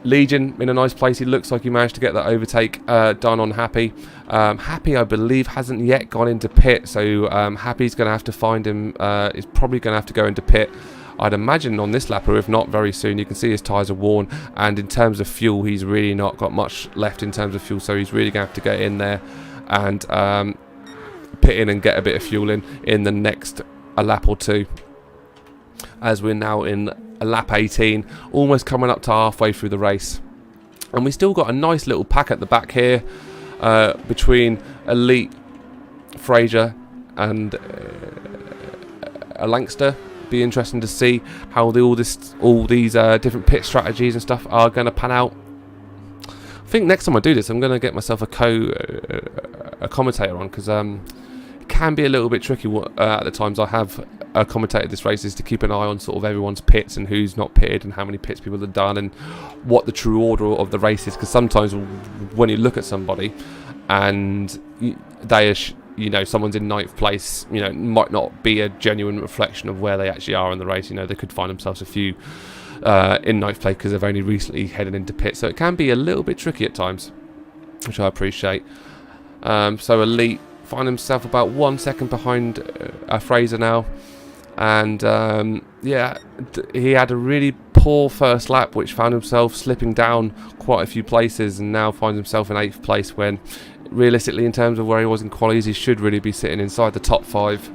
Legion in a nice place. He looks like he managed to get that overtake done on Happy. Happy, I believe, hasn't yet gone into pit, so Happy's going to have to find him. He's probably going to have to go into pit, I'd imagine, on this lap, or if not, very soon. You can see his tyres are worn, and in terms of fuel, he's really not got much left in terms of fuel, so he's really going to have to get in there and pit in and get a bit of fuel in the next lap or two, as we're now in lap 18, almost coming up to halfway through the race. And we still got a nice little pack at the back here between Elite, Fraser and a Lankster. Be interesting to see how all these different pit strategies and stuff are going to pan out. I think next time I do this, I'm going to get myself a commentator on, because it can be a little bit tricky at the times I have commentated this race, is to keep an eye on sort of everyone's pits and who's not pitted and how many pits people have done and what the true order of the race is, because sometimes when you look at somebody and they you know, someone's in 9th place, you know, it might not be a genuine reflection of where they actually are in the race. You know, they could find themselves a few in 9th place because they've only recently headed into pit, so it can be a little bit tricky at times, which I appreciate. So Elite find himself about 1 second behind Fraser now. And yeah, he had a really poor first lap, which found himself slipping down quite a few places, and now finds himself in 8th place, when realistically, in terms of where he was in qualies, he should really be sitting inside the top 5.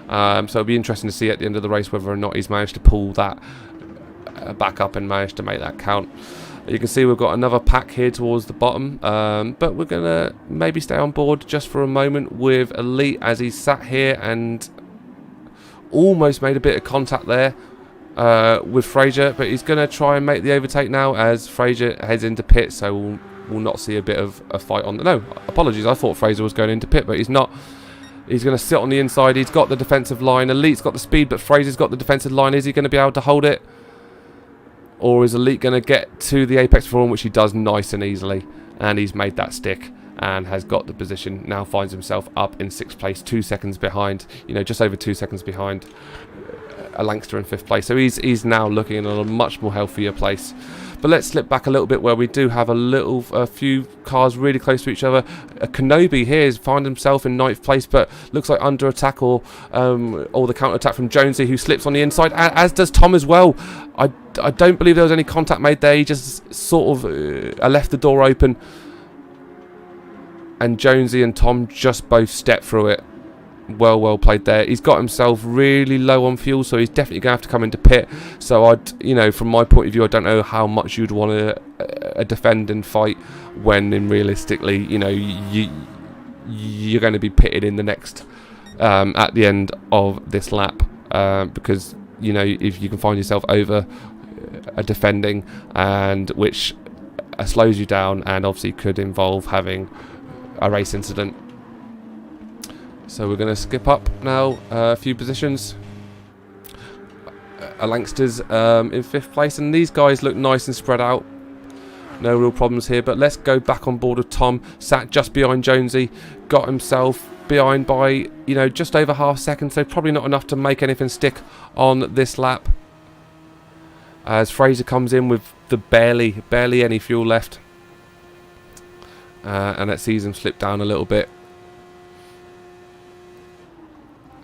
So it'll be interesting to see at the end of the race whether or not he's managed to pull that back up and managed to make that count. You can see we've got another pack here towards the bottom, but we're going to maybe stay on board just for a moment with Elite, as he sat here and almost made a bit of contact there with Fraser, but he's going to try and make the overtake now as Fraser heads into pit, so we'll not see a bit of a fight on the... No, apologies, I thought Fraser was going into pit, but he's not. He's going to sit on the inside. He's got the defensive line. Elite's got the speed, but Fraser's got the defensive line. Is he going to be able to hold it? Or is Elite going to get to the apex form, which he does nice and easily? And he's made that stick and has got the position. Now finds himself up in 6th place, 2 seconds behind, you know, just over 2 seconds behind a Langster in 5th place. So he's now looking in a much more healthier place. But let's slip back a little bit where we do have a few cars really close to each other. Kenobi here has found himself in 9th place, but looks like under attack or the counter attack from Jonesy, who slips on the inside, as does Tom as well. I don't believe there was any contact made there. He just sort of left the door open, and Jonesy and Tom just both stepped through it. Well played there. He's got himself really low on fuel, so he's definitely going to have to come into pit. So you know, from my point of view, I don't know how much you'd want to defend and fight when, realistically, you know, you're going to be pitted in the next at the end of this lap, because, you know, if you can find yourself over a defending, and which slows you down, and obviously could involve having a race incident. So we're going to skip up now a few positions. Langsters in 5th place, and these guys look nice and spread out. No real problems here, but let's go back on board with Tom. Sat just behind Jonesy, got himself behind by, you know, just over half second, so probably not enough to make anything stick on this lap. As Fraser comes in with the barely any fuel left, and that sees him slip down a little bit.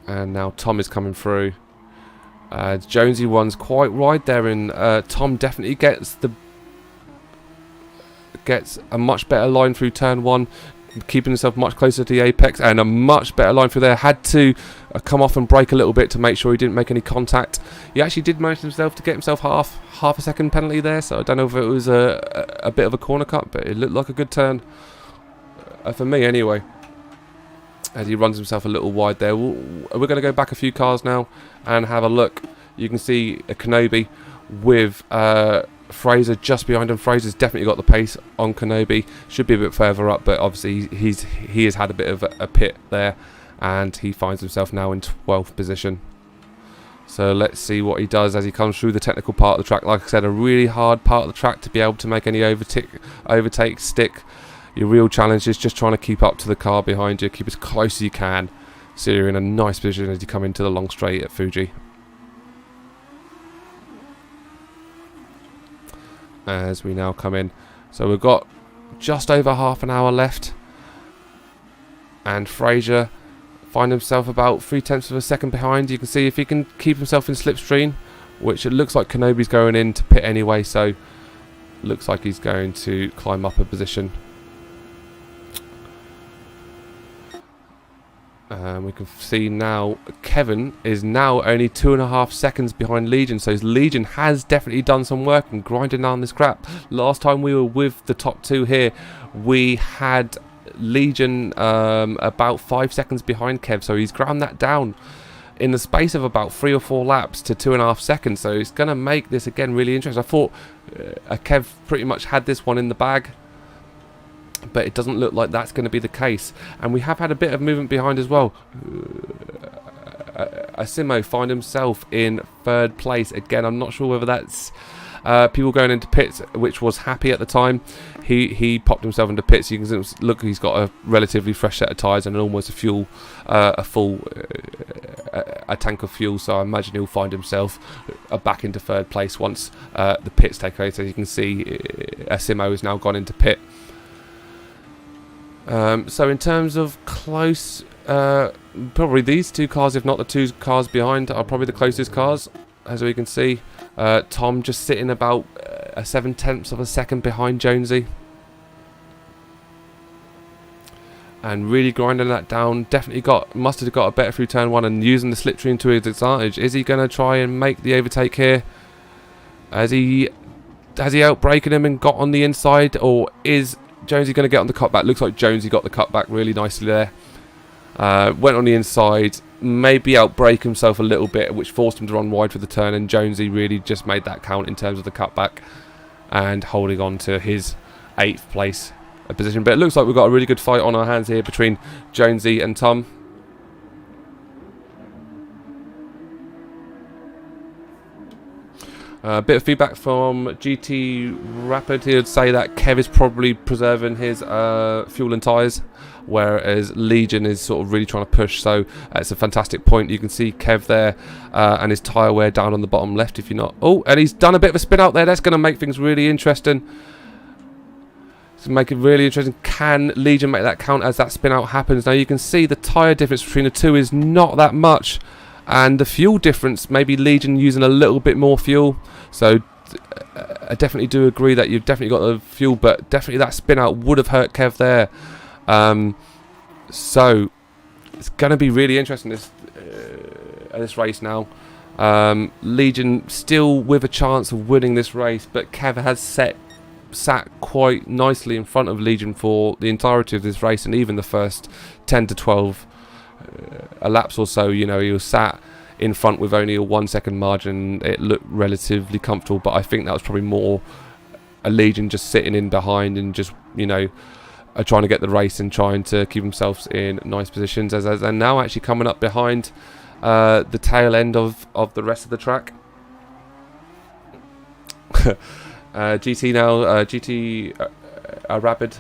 And now Tom is coming through. Jonesy one's quite wide there, and Tom definitely gets a much better line through turn 1, keeping himself much closer to the apex, and a much better line through there. Had to come off and brake a little bit to make sure he didn't make any contact. He actually did manage himself to get himself half a second penalty there, so I don't know if it was a bit of a corner cut, but it looked like a good turn for me anyway, as he runs himself a little wide there. We're going to go back a few cars now and have a look. You can see a Kenobi with Fraser just behind him. Fraser's definitely got the pace on Kenobi. Should be a bit further up, but obviously he has had a bit of a pit there, and he finds himself now in 12th position. So let's see what he does as he comes through the technical part of the track. Like I said, a really hard part of the track to be able to make any overtakes stick. Your real challenge is just trying to keep up to the car behind you, keep as close as you can, so you're in a nice position as you come into the long straight at Fuji. As we now come in, so we've got just over half an hour left, and Fraser find himself about 0.3 of a second behind. You can see if he can keep himself in slipstream, which it looks like Kenobi's going in to pit anyway, so looks like he's going to climb up a position. We can see now Kevin is now only 2.5 seconds behind Legion, so his Legion has definitely done some work and grinding down this crap. Last time we were with the top 2 here, we had Legion about 5 seconds behind Kev, so he's ground that down in the space of about 3 or 4 laps to 2.5 seconds, so it's going to make this again really interesting. I thought Kev pretty much had this one in the bag, but it doesn't look like that's going to be the case. And we have had a bit of movement behind as well. Asimo find himself in 3rd place. Again, I'm not sure whether that's people going into pits, which was Happy at the time. He popped himself into pits. You can look, he's got a relatively fresh set of tyres and almost a full tank of fuel. So I imagine he'll find himself back into 3rd place once the pits take place. As you can see, Asimo has now gone into pit. So in terms of close, probably these two cars, if not the two cars behind, are probably the closest cars, as we can see. Tom just sitting about 7/10 of a second behind Jonesy. And really grinding that down. Definitely must have got a better through turn 1 and using the slipstream to his advantage. Is he going to try and make the overtake here? Has he outbraken him and got on the inside, or is Jonesy going to get on the cutback? Looks like Jonesy got the cutback really nicely there. Went on the inside, maybe outbrake himself a little bit, which forced him to run wide for the turn, and Jonesy really just made that count in terms of the cutback and holding on to his 8th place position. But it looks like we've got a really good fight on our hands here between Jonesy and Tom. A bit of feedback from GT Rapid. He would say that Kev is probably preserving his fuel and tyres, whereas Legion is sort of really trying to push. So it's a fantastic point. You can see Kev there and his tyre wear down on the bottom left if you're not. Oh, and he's done a bit of a spin out there. That's going to make things really interesting. To make it really interesting, can Legion make that count as that spin out happens? Now you can see the tyre difference between the two is not that much, and the fuel difference, maybe Legion using a little bit more fuel. So I definitely do agree that you've definitely got the fuel, but definitely that spin out would have hurt Kev there. So it's going to be really interesting this race now. Legion still with a chance of winning this race, but Kev has sat quite nicely in front of Legion for the entirety of this race, and even the first 10 to 12 laps or so, you know, he was sat in front with only a 1 second margin. It looked relatively comfortable, but I think that was probably more a Legion just sitting in behind and just, you know, trying to get the race and trying to keep themselves in nice positions as they're now actually coming up behind the tail end of the rest of the track. GT now, GT Rapid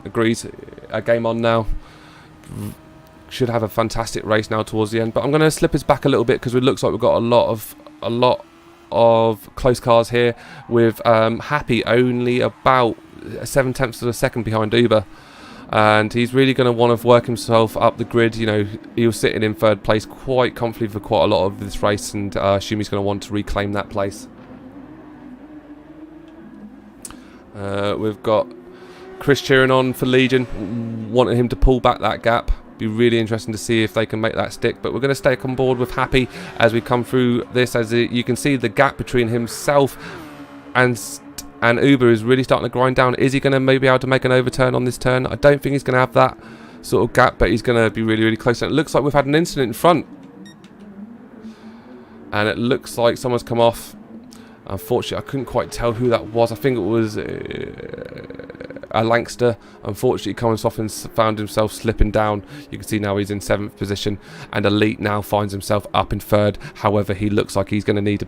agrees. A game on now. Should have a fantastic race now towards the end. But I'm going to slip us back a little bit because it looks like we've got a lot of close cars here. With Happy only about 7/10 of a second behind Uber. And he's really going to want to work himself up the grid. You know, he was sitting in 3rd place quite comfortably for quite a lot of this race, and I assume he's going to want to reclaim that place. We've got Chris cheering on for Legion, wanting him to pull back that gap. Be really interesting to see if they can make that stick, but we're going to stay on board with Happy as we come through this. As you can see, the gap between himself and Uber is really starting to grind down. Is he going to maybe be able to make an overturn on this turn? I don't think he's going to have that sort of gap, but he's going to be really, really close. And it looks like we've had an incident in front, and it looks like someone's come off. Unfortunately, I couldn't quite tell who that was. I think it was a Lankster. Unfortunately, coming off and found himself slipping down. You can see now he's in 7th position, and Elite now finds himself up in 3rd. However, he looks like he's going to need to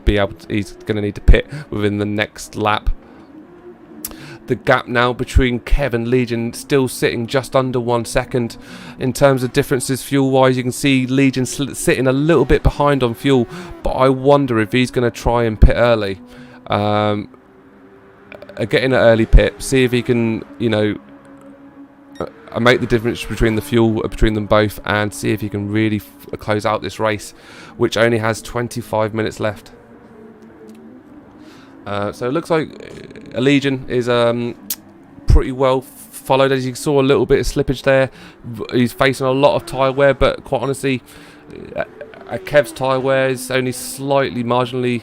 he's going to need to pit within the next lap. The gap now between Kev and Legion still sitting just under 1 second. In terms of differences fuel-wise, you can see Legion sitting a little bit behind on fuel, but I wonder if he's going to try and pit early. Get in an early pit, see if he can, you know, make the difference between the fuel between them both, and see if he can really close out this race, which only has 25 minutes left. So it looks like Legion is pretty well followed. As you saw, a little bit of slippage there. He's facing a lot of tyre wear, but quite honestly, Kev's tyre wear is only slightly marginally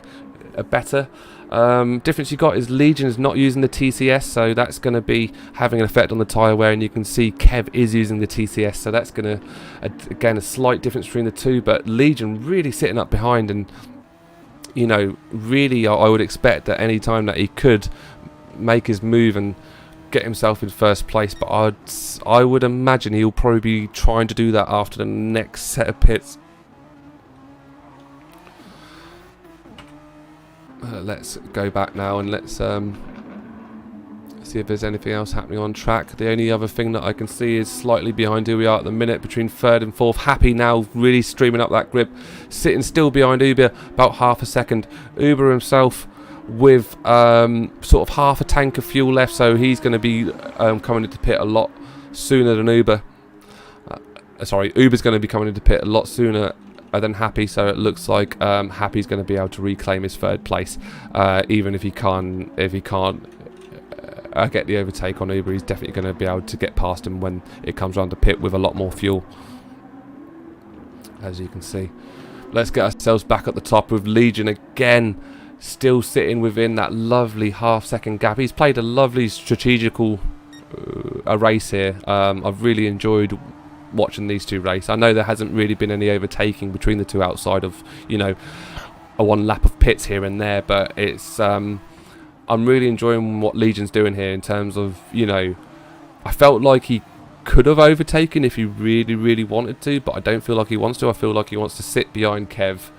better. Difference you got is Legion is not using the TCS, so that's going to be having an effect on the tyre wear, and you can see Kev is using the TCS, so that's going to, again, a slight difference between the two, but Legion really sitting up behind, and you know, really I would expect at any time that he could make his move and get himself in 1st place, but I would imagine he'll probably be trying to do that after the next set of pits. Let's go back now and let's see if there's anything else happening on track. The only other thing that I can see is slightly behind who we are at the minute, between 3rd and 4th. Happy now really streaming up that grip, sitting still behind Uber about half a second. Uber himself with sort of half a tank of fuel left, so he's going to be coming into pit a lot sooner than Uber. Sorry, Uber's going to be coming into pit a lot sooner than Happy, so it looks like Happy's going to be able to reclaim his third place, even if he can't get the overtake on Uber. He's definitely going to be able to get past him when it comes around to pit with a lot more fuel, as you can see. Let's get ourselves back at the top with Legion again, still sitting within that lovely half-second gap. He's played a lovely strategical race here. I've really enjoyed watching these two race. I know there hasn't really been any overtaking between the two outside of, you know, a one lap of pits here and there, but it's I'm really enjoying what Legion's doing here in terms of, you know, I felt like he could have overtaken if he really wanted to, but I don't feel like he wants to. I feel like he wants to sit behind Kev,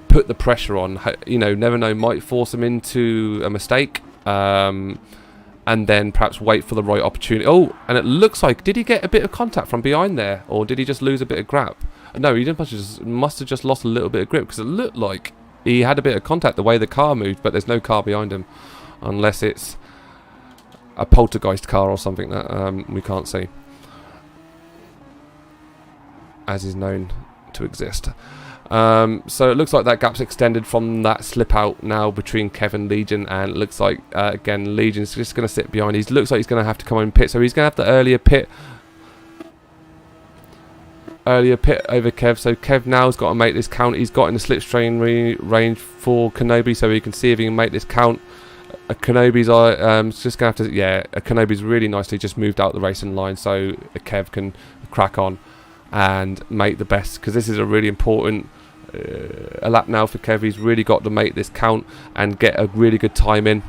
put the pressure on, you know, never know, might force him into a mistake, and then perhaps wait for the right opportunity. Oh, and it looks like, did he get a bit of contact from behind there, or did he just lose a bit of grip? No, he must have just lost a little bit of grip, because it looked like he had a bit of contact the way the car moved, but there's no car behind him, unless it's a poltergeist car or something that we can't see, as is known to exist. So it looks like that gap's extended from that slip out now between Kev and Legion, and it looks like again Legion's just going to sit behind. He looks like he's going to have to come in pit, so he's going to have the earlier pit over Kev. So Kev now's got to make this count. He's got in the slipstream range for Kenobi, so he can see if he can make this count. Kenobi's just going to have to, yeah, Kenobi's really nicely just moved out the racing line, so Kev can crack on and make the best, because this is a really important a lap now for Kev. He's really got to make this count and get a really good time in,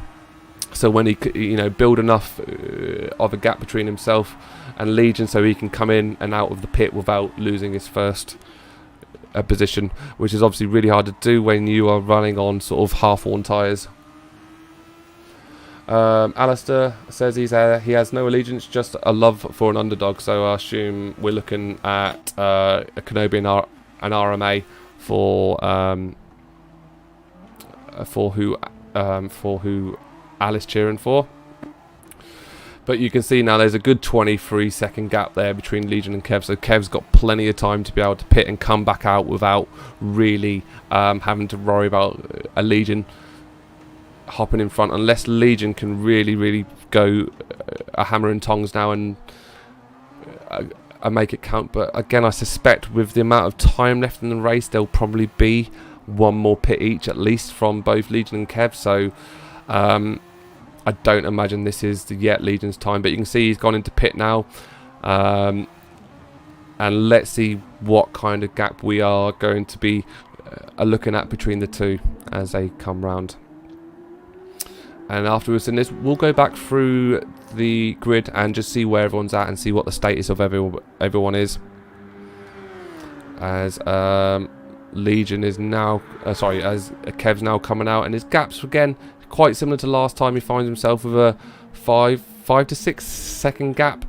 so when he, you know, build enough of a gap between himself and Legion, so he can come in and out of the pit without losing his first position, which is obviously really hard to do when you are running on sort of half-worn tyres. Alistair says he has no allegiance, just a love for an underdog. So I assume we're looking at a Kenobi and RMA for who Alice cheering for. But you can see now there's a good 23-second gap there between Legion and Kev. So Kev's got plenty of time to be able to pit and come back out without really having to worry about a Legion hopping in front, unless Legion can really go a hammer and tongs now and make it count. But again, I suspect with the amount of time left in the race, there'll probably be one more pit each at least from both Legion and Kev. So I don't imagine this is yet Legion's time, but you can see he's gone into pit now, and let's see what kind of gap we are going to be looking at between the two as they come round. And afterwards in this, we'll go back through the grid and just see where everyone's at and see what the status of everyone is. As Legion is now, as Kev's now coming out, and his gaps again quite similar to last time. He finds himself with a 5 to 6 second gap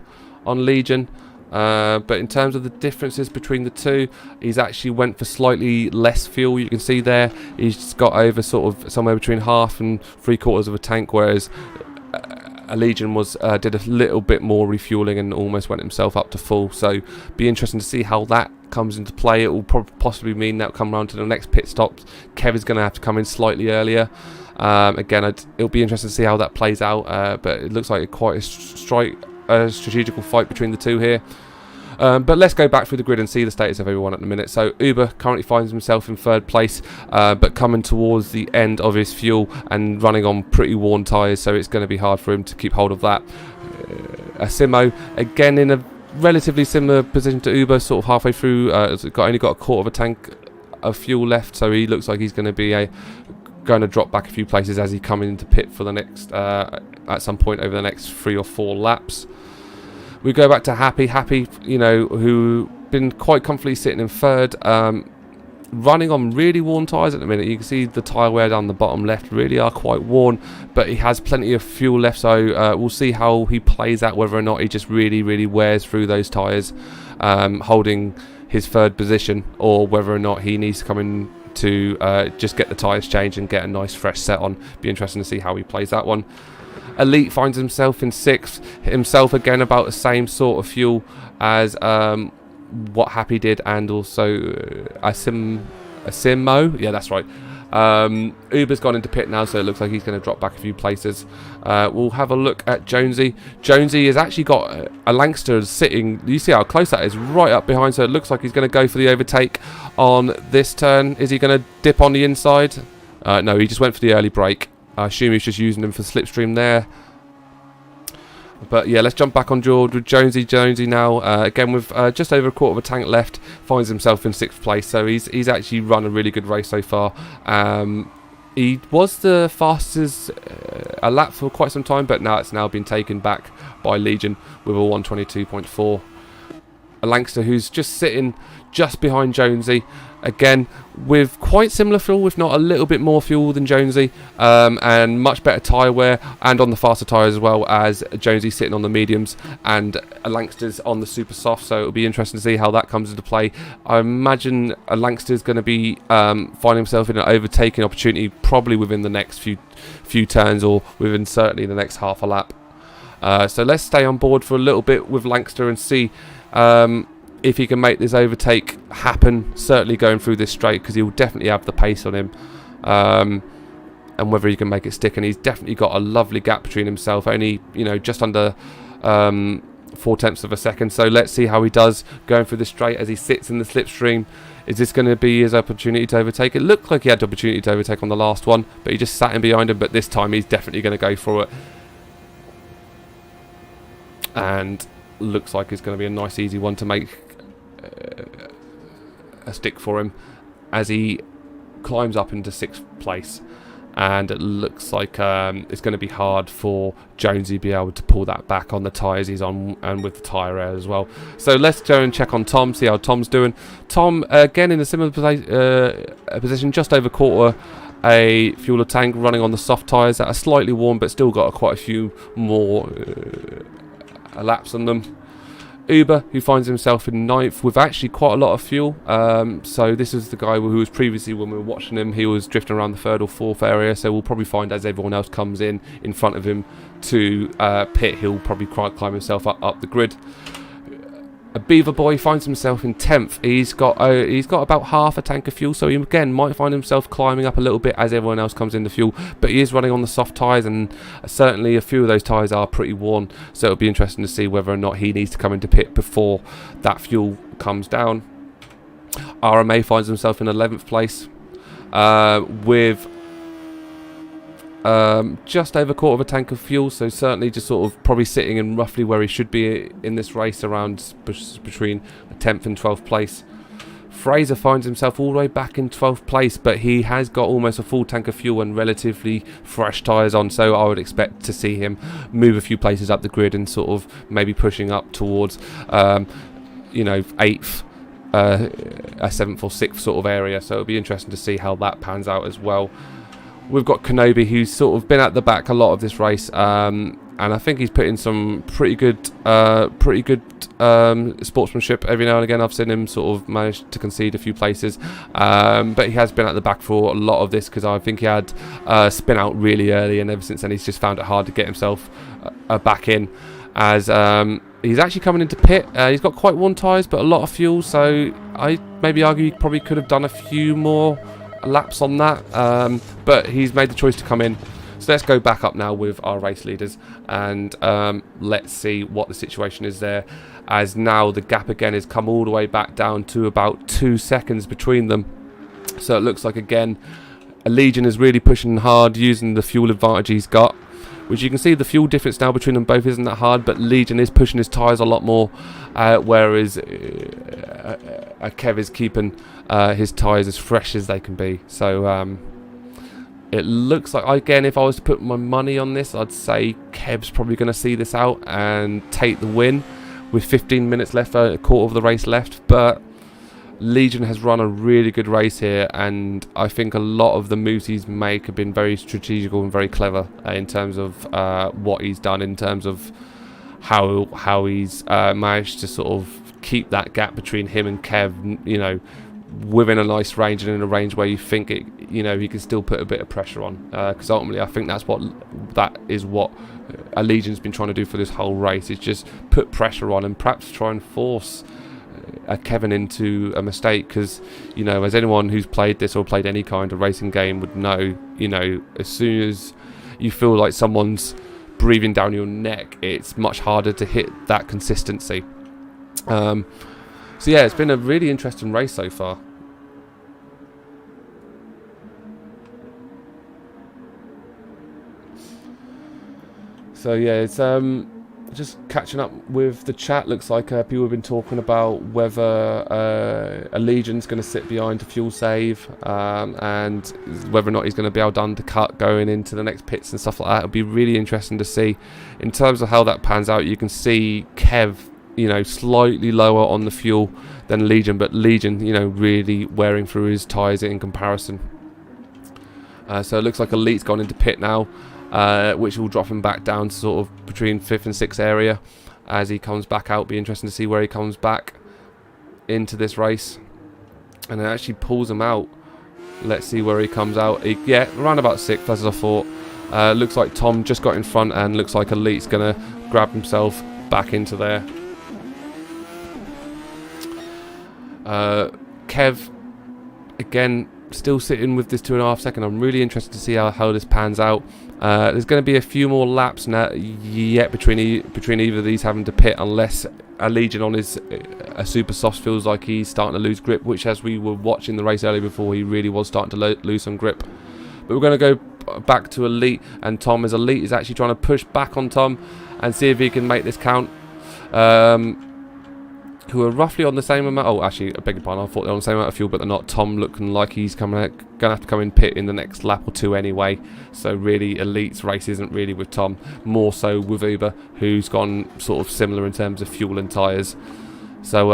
on Legion. But in terms of the differences between the two, he's actually went for slightly less fuel. You can see there he's got over sort of somewhere between half and 3/4 of a tank, whereas a Legion did a little bit more refueling and almost went himself up to full. So be interesting to see how that comes into play. It will possibly mean that come round to the next pit stops, Kev is going to have to come in slightly earlier. Again, it'll be interesting to see how that plays out, but it looks like quite a strategical fight between the two here. But let's go back through the grid and see the status of everyone at the minute. So Uber currently finds himself in third place, but coming towards the end of his fuel and running on pretty worn tyres, so it's going to be hard for him to keep hold of that. Simo again in a relatively similar position to Uber, sort of halfway through, only got a quarter of a tank of fuel left, so he looks like he's going to be going to drop back a few places as he comes into pit for the next at some point over the next 3 or 4 laps. We go back to Happy, you know, who been quite comfortably sitting in third, running on really worn tyres at the minute. You can see the tyre wear down the bottom left really are quite worn, but he has plenty of fuel left, so we'll see how he plays out, whether or not he just really wears through those tyres, holding his third position, or whether or not he needs to come in to just get the tyres changed and get a nice fresh set on. Be interesting to see how he plays that one. Elite finds himself in 6th. Himself again about the same sort of fuel as what Happy did, and also Asimo. Yeah, that's right. Uber's gone into pit now, so it looks like he's going to drop back a few places. We'll have a look at Jonesy. Jonesy has actually got a Langster sitting. You see how close that is, right up behind, so it looks like he's going to go for the overtake on this turn. Is he going to dip on the inside? No, he just went for the early brake. I assume he's just using him for slipstream there. But yeah, let's jump back on board with Jonesy. Jonesy now, again with just over a quarter of a tank left, finds himself in 6th place. So he's actually run a really good race so far. He was the fastest a lap for quite some time, but now it's been taken back by Legion with a 122.4. A Langster who's just sitting just behind Jonesy. Again, with quite similar fuel, if not a little bit more fuel than Jonesy, and much better tyre wear, and on the faster tyres as well, as Jonesy sitting on the mediums and a Langster's on the super soft. So it'll be interesting to see how that comes into play. I imagine a Langster's going to be finding himself in an overtaking opportunity probably within the next few turns, or within certainly the next half a lap. So let's stay on board for a little bit with Langster and see if he can make this overtake happen, certainly going through this straight, because he'll definitely have the pace on him, and whether he can make it stick. And he's definitely got a lovely gap between himself, only just under 0.4 of a second. So let's see how he does going through the straight as he sits in the slipstream. Is this going to be his opportunity to overtake? It looked like he had the opportunity to overtake on the last one, but he just sat in behind him. But this time he's definitely going to go for it, and looks like it's going to be a nice easy one to make a stick for him as he climbs up into 6th place. And it looks like it's going to be hard for Jonesy to be able to pull that back on the tyres he's on, and with the tyre air as well. So let's go and check on Tom, see how Tom's doing. Tom, again in a similar position, just over quarter a fuel tank, running on the soft tyres that are slightly warm, but still got quite a few more laps on them. Uber, who finds himself in 9th with actually quite a lot of fuel. So this is the guy who was previously, when we were watching him, he was drifting around the 3rd or 4th area. So we'll probably find as everyone else comes in front of him to pit, he'll probably climb himself up the grid. A Beaver Boy finds himself in 10th. He's got about half a tank of fuel, so he again might find himself climbing up a little bit as everyone else comes in the fuel. But he is running on the soft tyres, and certainly a few of those tyres are pretty worn. So it'll be interesting to see whether or not he needs to come into pit before that fuel comes down. RMA finds himself in 11th place with just over a quarter of a tank of fuel, so certainly just sort of probably sitting in roughly where he should be in this race, around between 10th and 12th place. Fraser finds himself all the way back in 12th place, but he has got almost a full tank of fuel and relatively fresh tyres on, so I would expect to see him move a few places up the grid and sort of maybe pushing up towards 8th, a 7th or 6th sort of area. So it'll be interesting to see how that pans out as well. We've got Kenobi, who's sort of been at the back a lot of this race, and I think he's put in some pretty good sportsmanship every now and again. I've seen him sort of manage to concede a few places, but he has been at the back for a lot of this, because I think he had spin out really early, and ever since then he's just found it hard to get himself back in, as he's actually coming into pit. He's got quite worn tyres but a lot of fuel, so I maybe argue he probably could have done a few more laps on that, but he's made the choice to come in. So let's go back up now with our race leaders, and let's see what the situation is there, as now the gap again has come all the way back down to about 2 seconds between them. So it looks like again Legion is really pushing hard, using the fuel advantage he's got, which you can see the fuel difference now between them both isn't that hard, but Legion is pushing his tyres a lot more, whereas Kev is keeping his tyres as fresh as they can be. So it looks like, again, if I was to put my money on this, I'd say Kev's probably going to see this out and take the win with 15 minutes left, a quarter of the race left. But Legion has run a really good race here, and I think a lot of the moves he's made have been very strategical and very clever in terms of what he's done, in terms of how he's managed to sort of keep that gap between him and Kev, within a nice range and in a range where you think it, you know, he can still put a bit of pressure on. Because ultimately, I think that is what Allegion's been trying to do for this whole race, is just put pressure on and perhaps try and force a Kevin into a mistake. Because, you know, as anyone who's played this or played any kind of racing game would know, you know, as soon as you feel like someone's breathing down your neck, it's much harder to hit that consistency. So yeah, it's been a really interesting race so far. So yeah, it's just catching up with the chat. Looks like people have been talking about whether Allegion's going to sit behind to fuel save, and whether or not he's going to be able to undercut going into the next pits and stuff like that. It'll be really interesting to see. In terms of how that pans out, you can see Kev, you know, slightly lower on the fuel than Legion, but Legion, you know, really wearing through his tyres in comparison. So it looks like Elite's gone into pit now, which will drop him back down to sort of between 5th and 6th area as he comes back out. Be interesting to see where he comes back into this race, and it actually pulls him out. Let's see where he comes out. Yeah, around about 6th, as I thought. Looks like Tom just got in front, and looks like Elite's gonna grab himself back into there. Kev, again, still sitting with this 2.5 second. I'm really interested to see how this pans out. There's going to be a few more laps now yet between either of these having to pit, unless Allegiant on his super soft feels like he's starting to lose grip, which, as we were watching the race earlier before, he really was starting to lose some grip. But we're going to go back to Elite and Tom, as Elite is actually trying to push back on Tom and see if he can make this count. Who are roughly on the same amount. Oh, actually, I beg your pardon. I thought they were on the same amount of fuel, but they're not. Tom looking like he's going to have to come in pit in the next lap or two anyway. So really, Elite's race isn't really with Tom, more so with Uber, who's gone sort of similar in terms of fuel and tyres. So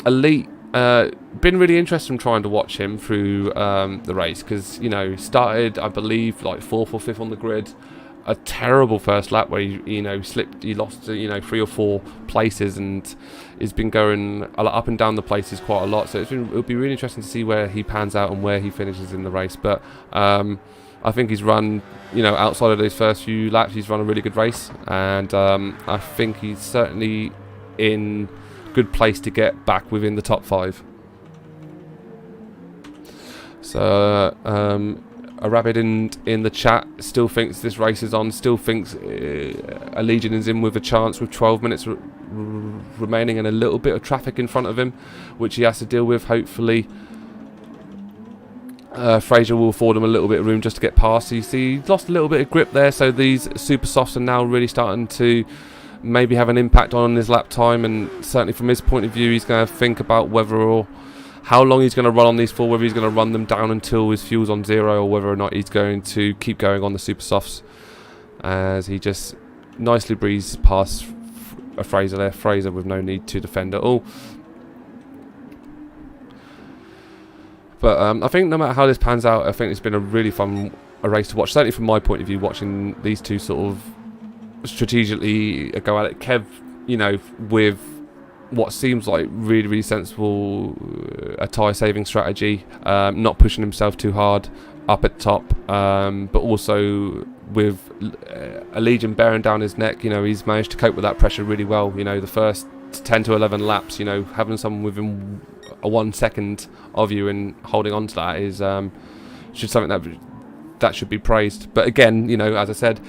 Elite, been really interesting trying to watch him through the race, because, you know, started, I believe, like 4th or 5th on the grid. A terrible first lap where he slipped, he lost 3 or 4 places, and he's been going up and down the places quite a lot. So it'll be really interesting to see where he pans out and where he finishes in the race. But I think he's run, you know, outside of those first few laps, he's run a really good race, and I think he's certainly in good place to get back within the top 5. So ArbieG in the chat still thinks this race is on, still thinks Allegiant is in with a chance with 12 minutes remaining and a little bit of traffic in front of him, which he has to deal with. Hopefully Fraser will afford him a little bit of room just to get past. So you see he's lost a little bit of grip there, so these super softs are now really starting to maybe have an impact on his lap time, and certainly from his point of view, he's going to think about whether or how long he's going to run on these 4, whether he's going to run them down until his fuel's on 0, or whether or not he's going to keep going on the super softs, as he just nicely breezes past a Fraser there. Fraser with no need to defend at all. But I think no matter how this pans out, I think it's been a really fun race to watch, certainly from my point of view, watching these two sort of strategically go at it. Kev, you know, with what seems like really sensible a tyre saving strategy, not pushing himself too hard up at top, but also with Allegiant bearing down his neck, you know, he's managed to cope with that pressure really well. You know, the first 10 to 11 laps, you know, having someone within a 1 second of you and holding on to that is should something that should be praised. But again, you know, as I said,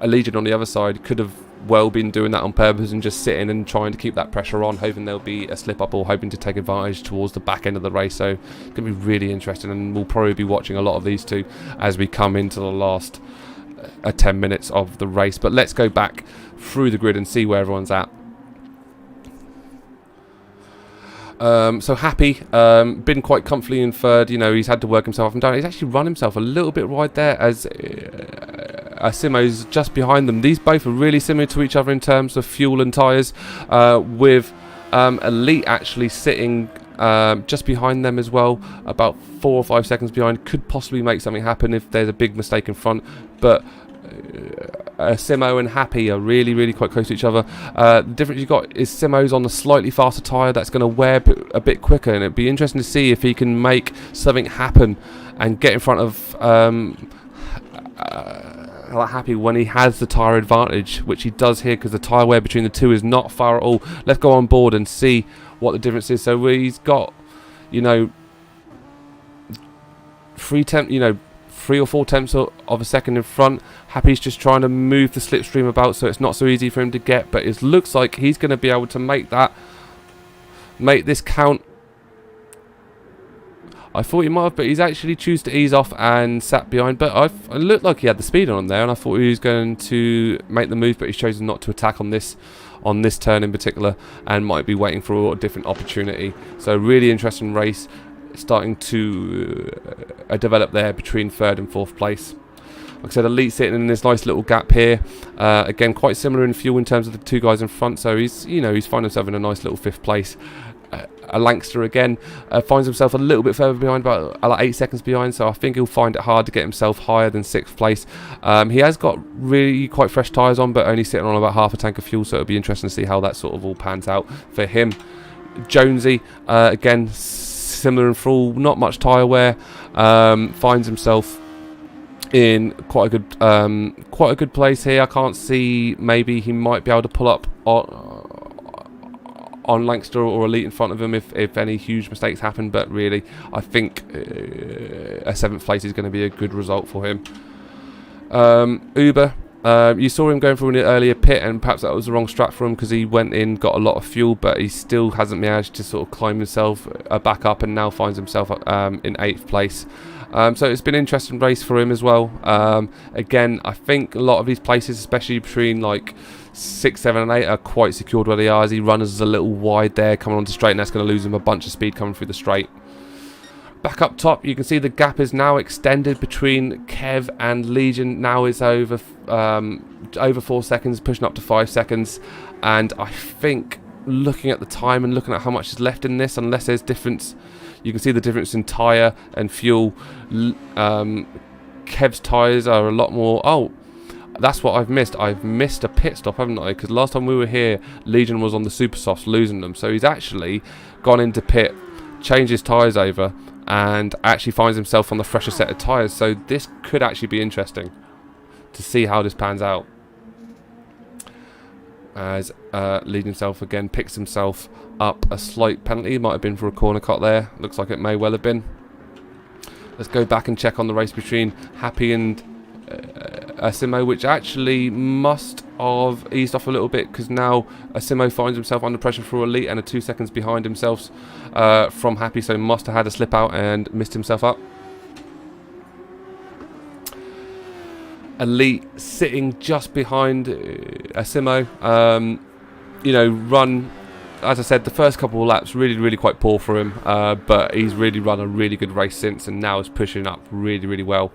Allegiant on the other side could have well been doing that on purpose and just sitting and trying to keep that pressure on, hoping there'll be a slip up or hoping to take advantage towards the back end of the race. So it's going to be really interesting, and we'll probably be watching a lot of these two as we come into the last 10 minutes of the race. But let's go back through the grid and see where everyone's at. So Happy, been quite comfortably in 3rd. You know, he's had to work himself up and down. He's actually run himself a little bit wide there, as Simo's just behind them. These both are really similar to each other in terms of fuel and tyres, with Elite actually sitting just behind them as well, about 4 or 5 seconds behind. Could possibly make something happen if there's a big mistake in front, but Simo and Happy are really quite close to each other. The difference you've got is Simo's on the slightly faster tyre that's going to wear a bit quicker, and it'd be interesting to see if he can make something happen and get in front of Happy when he has the tyre advantage, which he does here, because the tyre wear between the two is not far at all. Let's go on board and see what the difference is. So he's got, you know, 3 or 4 tenths of a second in front. Happy's just trying to move the slipstream about, so it's not so easy for him to get, but it looks like he's going to be able to make this count. I thought he might have, but he's actually choose to ease off and sat behind. But it looked like he had the speed on him there, and I thought he was going to make the move, but he's chosen not to attack on this turn in particular, and might be waiting for a different opportunity. So really interesting race starting to develop there between 3rd and 4th place. Like I said, Elite sitting in this nice little gap here. Again, quite similar in fuel in terms of the 2 guys in front. So he's finding himself in a nice little 5th place. A Lankster again finds himself a little bit further behind, about 8 seconds behind, so I think he'll find it hard to get himself higher than 6th place. He has got really quite fresh tyres on, but only sitting on about half a tank of fuel, so it'll be interesting to see how that sort of all pans out for him. Jonesy, again, similar in full, not much tyre wear, finds himself in quite a good place here. I can't see, maybe he might be able to pull up on Lankster or Elite in front of him if any huge mistakes happen, but really I think a 7th place is going to be a good result for him. Uber, you saw him going through an earlier pit, and perhaps that was the wrong strat for him because he went in, got a lot of fuel, but he still hasn't managed to sort of climb himself back up, and now finds himself in 8th place. So it's been an interesting race for him as well. Again, I think a lot of these places, especially between like 6, 7 and 8, are quite secured where they are, as he runs a little wide there coming onto straight, and that's going to lose him a bunch of speed coming through the straight. Back up top, you can see the gap is now extended between Kev and Legion. Now is over 4 seconds, pushing up to 5 seconds. And I think, looking at the time and looking at how much is left in this, unless there's difference, you can see the difference in tyre and fuel. Kev's tyres are a lot more... Oh, that's what I've missed. I've missed a pit stop, haven't I? Because last time we were here, Legion was on the super softs, losing them. So he's actually gone into pit, changed his tyres over, and actually finds himself on the fresher set of tyres. So this could actually be interesting to see how this pans out. As Legion himself again picks himself up a slight penalty. Might have been for a corner cut there. Looks like it may well have been. Let's go back and check on the race between Happy and Simo, which actually must have eased off a little bit, because now Simo finds himself under pressure for Elite and 2 seconds behind himself from Happy, so must have had a slip out and missed himself up. Elite sitting just behind Simo. Run, as I said, the first couple of laps really quite poor for him, but he's really run a really good race since, and now is pushing up really well,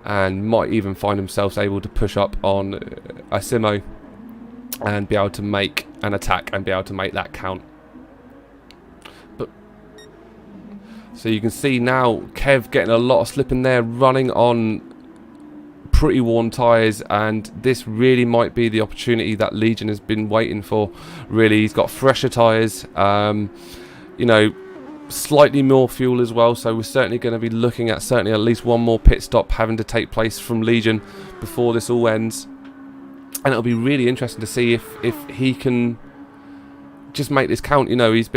and might even find himself able to push up on Simo and be able to make an attack and be able to make that count. But so you can see now Kev getting a lot of slip in there, running on pretty worn tyres, and this really might be the opportunity that Legion has been waiting for. Really, he's got fresher tyres, slightly more fuel as well, so we're certainly going to be looking at at least one more pit stop having to take place from Legion before this all ends, and it'll be really interesting to see if he can just make this count. Kev's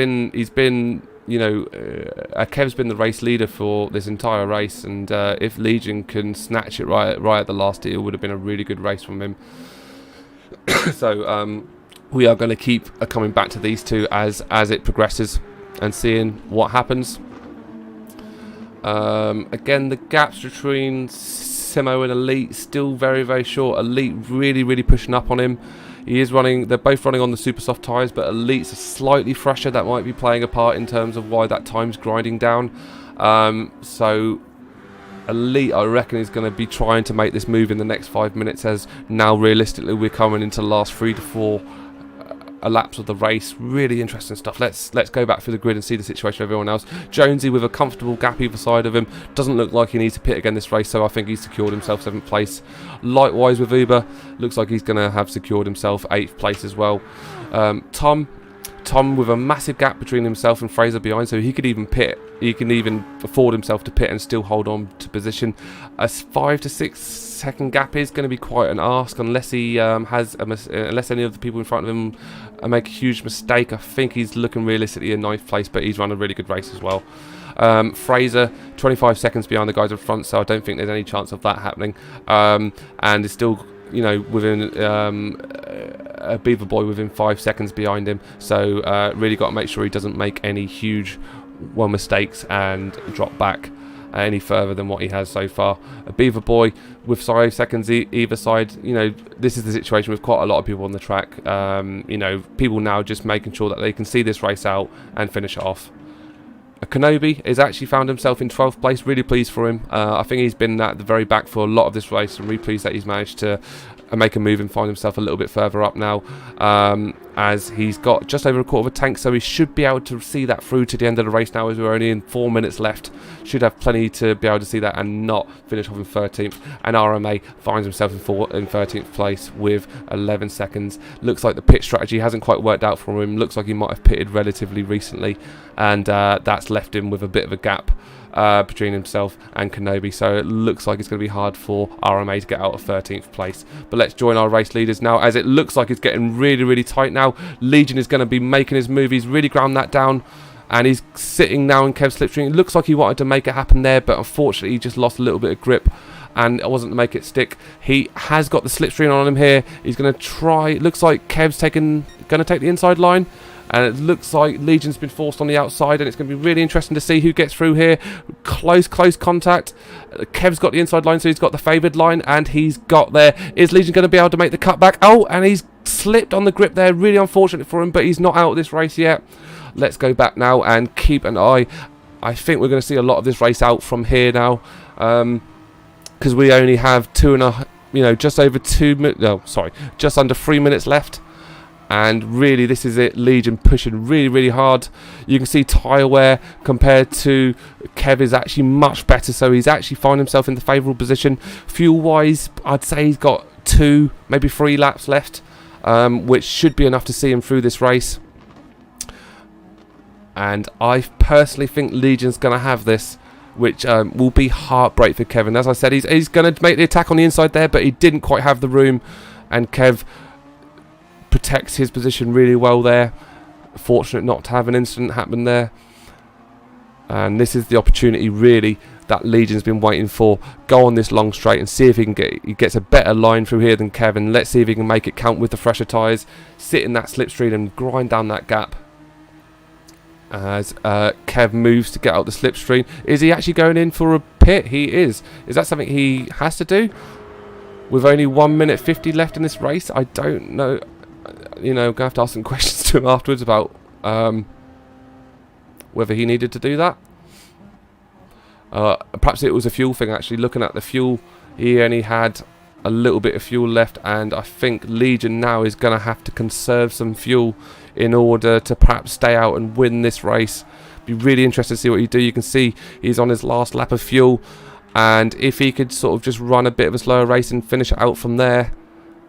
been the race leader for this entire race, and if Legion can snatch it right at the last, it would have been a really good race from him. So we are going to keep coming back to these two as it progresses and seeing what happens. Again, the gaps between Simo and Elite still very short. Elite really pushing up on him. They're both running on the super soft tyres, but Elite's slightly fresher. That might be playing a part in terms of why that time's grinding down. So Elite, I reckon, is going to be trying to make this move in the next 5 minutes, as now realistically we're coming into the last 3 to 4 laps of the race. Really interesting stuff. Let's go back through the grid and see the situation of everyone else. Jonesy with a comfortable gap either side of him. Doesn't look like he needs to pit again this race, so I think he's secured himself 7th place. Likewise with Uber, looks like he's going to have secured himself 8th place as well. Tom with a massive gap between himself and Fraser behind, so he could even pit. He can even afford himself to pit and still hold on to position. A 5 to 6 second gap is going to be quite an ask unless he unless any of the people in front of him make a huge mistake. I think he's looking realistically in 9th place, but he's run a really good race as well. Fraser 25 seconds behind the guys in front, so I don't think there's any chance of that happening. And is still, you know, within a Beaver Boy within 5 seconds behind him, so really got to make sure he doesn't make any huge mistakes and drop back any further than what he has so far. A Beaver Boy with 5 seconds either side. You know, this is the situation with quite a lot of people on the track. You know, people now just making sure that they can see this race out and finish it off. Kenobi has actually found himself in 12th place. Really pleased for him. I think he's been at the very back for a lot of this race, and really pleased that he's managed to make a move and find himself a little bit further up now, as he's got just over a quarter of a tank, so he should be able to see that through to the end of the race now, as we're only in 4 minutes left. Should have plenty to be able to see that and not finish off in 13th. And RMA finds himself in 13th place with 11 seconds. Looks like the pit strategy hasn't quite worked out for him. Looks like he might have pitted relatively recently, and that's left him with a bit of a gap between himself and Kenobi, so it looks like it's going to be hard for RMA to get out of 13th place. But let's join our race leaders now, as it looks like it's getting really tight now. Legion is going to be making his move. He's really ground that down, and he's sitting now in Kev's slipstream. It looks like he wanted to make it happen there, but unfortunately he just lost a little bit of grip and it wasn't to make it stick. He has got the slipstream on him here. He's going to try. It looks like Kev's going to take the inside line, and it looks like Legion's been forced on the outside, and it's going to be really interesting to see who gets through here. Close contact. Kev's got the inside line, so he's got the favoured line, and he's got there. Is Legion going to be able to make the cutback? Oh, and he's slipped on the grip there. Really unfortunate for him, but he's not out of this race yet. Let's go back now and keep an eye. I think we're going to see a lot of this race out from here now, because we only have just over 2 minutes. No, sorry, just under 3 minutes left. And really, this is it. Legion pushing really hard. You can see tyre wear compared to Kev is actually much better, so he's actually found himself in the favourable position. Fuel wise, I'd say he's got 2, maybe 3 laps left, which should be enough to see him through this race. And I personally think Legion's going to have this, which will be heartbreak for Kevin. As I said, he's going to make the attack on the inside there, but he didn't quite have the room, and Kev protects his position really well there. Fortunate not to have an incident happen there, and this is the opportunity really that Legion's been waiting for. Go on this long straight and see if he gets a better line through here than Kevin. Let's see if he can make it count with the fresher tyres, sit in that slipstream and grind down that gap as Kev moves to get out the slipstream. Is he actually going in for a pit? He is. Is that something he has to do with only 1 minute 50 left in this race? I don't know. You know, I'm going to have to ask some questions to him afterwards about whether he needed to do that. Perhaps it was a fuel thing, actually. Looking at the fuel, he only had a little bit of fuel left, and I think Legion now is going to have to conserve some fuel in order to perhaps stay out and win this race. Be really interested to see what he do. You can see he's on his last lap of fuel, and if he could sort of just run a bit of a slower race and finish it out from there,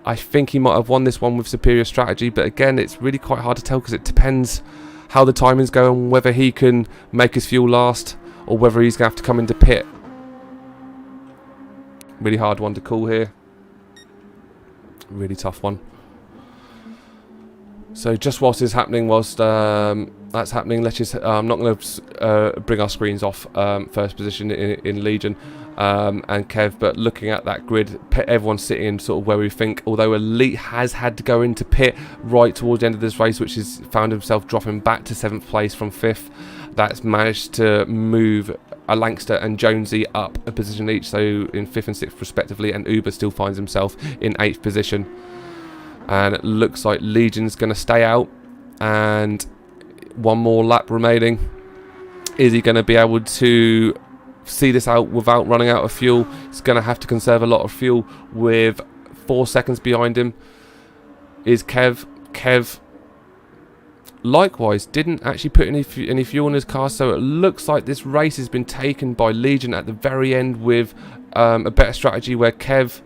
I think he might have won this one with superior strategy. But again, it's really quite hard to tell because it depends how the timings go and whether he can make his fuel last or whether he's going to have to come into pit. Really hard one to call here. Really tough one. So just whilst this is happening, whilst that's happening, let's just I'm not going to bring our screens off first position in Legion and Kev, but looking at that grid, everyone's sitting in sort of where we think, although Elite has had to go into pit right towards the end of this race, which has found himself dropping back to 7th place from 5th. That's managed to move Langster and Jonesy up a position each, so in 5th and 6th respectively, and Uber still finds himself in 8th position. And it looks like Legion's going to stay out, and one more lap remaining. Is he going to be able to see this out without running out of fuel? He's going to have to conserve a lot of fuel with 4 seconds behind him. Is Kev likewise didn't actually put any fuel in his car, so it looks like this race has been taken by Legion at the very end with a better strategy where Kev,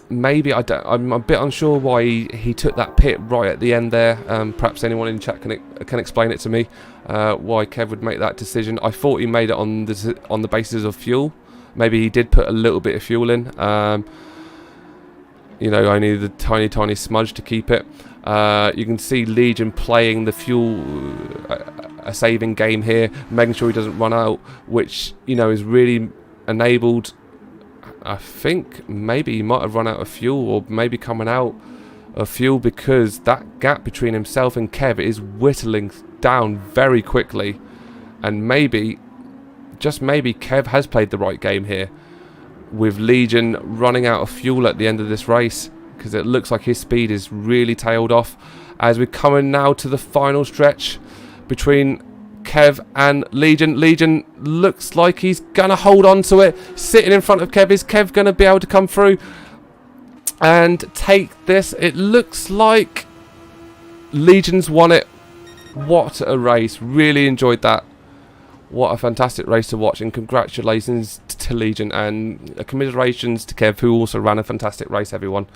maybe, I'm a bit unsure why he took that pit right at the end there. Perhaps anyone in chat can explain it to me, why Kev would make that decision. I thought he made it on the basis of fuel. Maybe he did put a little bit of fuel in, you know, only the tiny smudge to keep it. You can see Legion playing the fuel, a saving game here, making sure he doesn't run out, which, you know, is really enabled. I think maybe he might have run out of fuel, or maybe coming out of fuel, because that gap between himself and Kev is whittling down very quickly. And maybe, just maybe, Kev has played the right game here, with Legion running out of fuel at the end of this race, because it looks like his speed is really tailed off. As we're coming now to the final stretch between Kev and Legion. Legion looks like he's going to hold on to it. Sitting in front of Kev. Is Kev going to be able to come through and take this? It looks like Legion's won it. What a race. Really enjoyed that. What a fantastic race to watch, and congratulations to Legion, and commiserations to Kev, who also ran a fantastic race, everyone.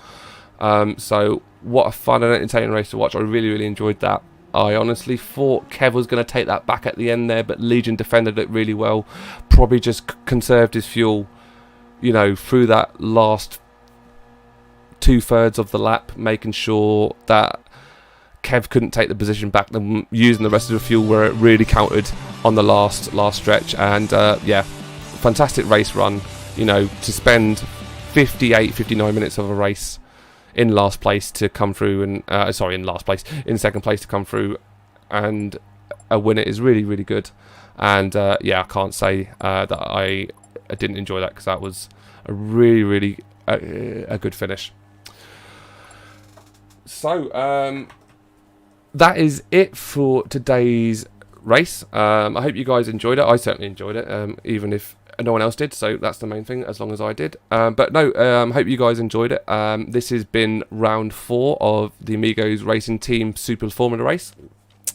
So what a fun and entertaining race to watch. I really enjoyed that. I honestly thought Kev was going to take that back at the end there, but Legion defended it really well. Probably just conserved his fuel, you know, through that last 2/3 of the lap, making sure that Kev couldn't take the position back, then using the rest of the fuel where it really counted on the last stretch. And yeah, fantastic race run, you know, to spend 59 minutes of a race in last place to come through, and in second place to come through and a winner is really good. And yeah, I can't say that I didn't enjoy that, because that was a really a good finish. So that is it for today's race. I hope you guys enjoyed it. I certainly enjoyed it, even if no one else did, so that's the main thing, as long as I did. But no, hope you guys enjoyed it. This has been round 4 of the Amigos Racing Team Super Formula race.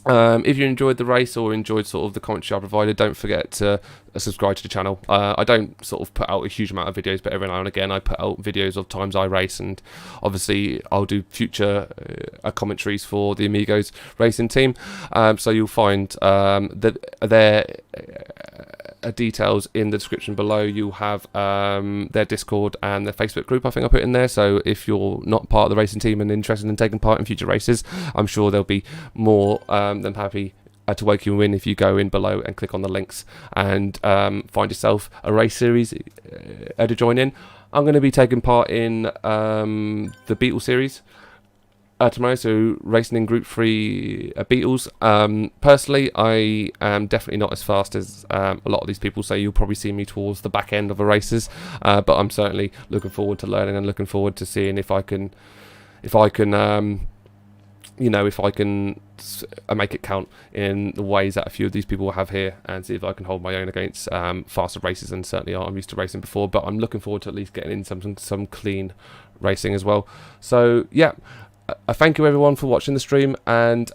If you enjoyed the race, or enjoyed sort of the commentary I provided, don't forget to subscribe to the channel. I don't sort of put out a huge amount of videos, but every now and again I put out videos of times I race, and obviously I'll do future commentaries for the Amigos Racing Team. So you'll find that their details in the description below. You'll have their Discord and their Facebook group, I think I put in there. So if you're not part of the racing team and interested in taking part in future races, I'm sure they'll be more than happy to welcome you in if you go in below and click on the links and find yourself a race series to join in. I'm going to be taking part in the Beetle series tomorrow, so racing in Group 3 Beetles. Personally, I am definitely not as fast as a lot of these people, so you'll probably see me towards the back end of the races, but I'm certainly looking forward to learning and looking forward to seeing if I can you know, if I can make it count in the ways that a few of these people have here, and see if I can hold my own against faster races. And certainly I'm used to racing before, but I'm looking forward to at least getting in some clean racing as well. So yeah, I thank you everyone for watching the stream, and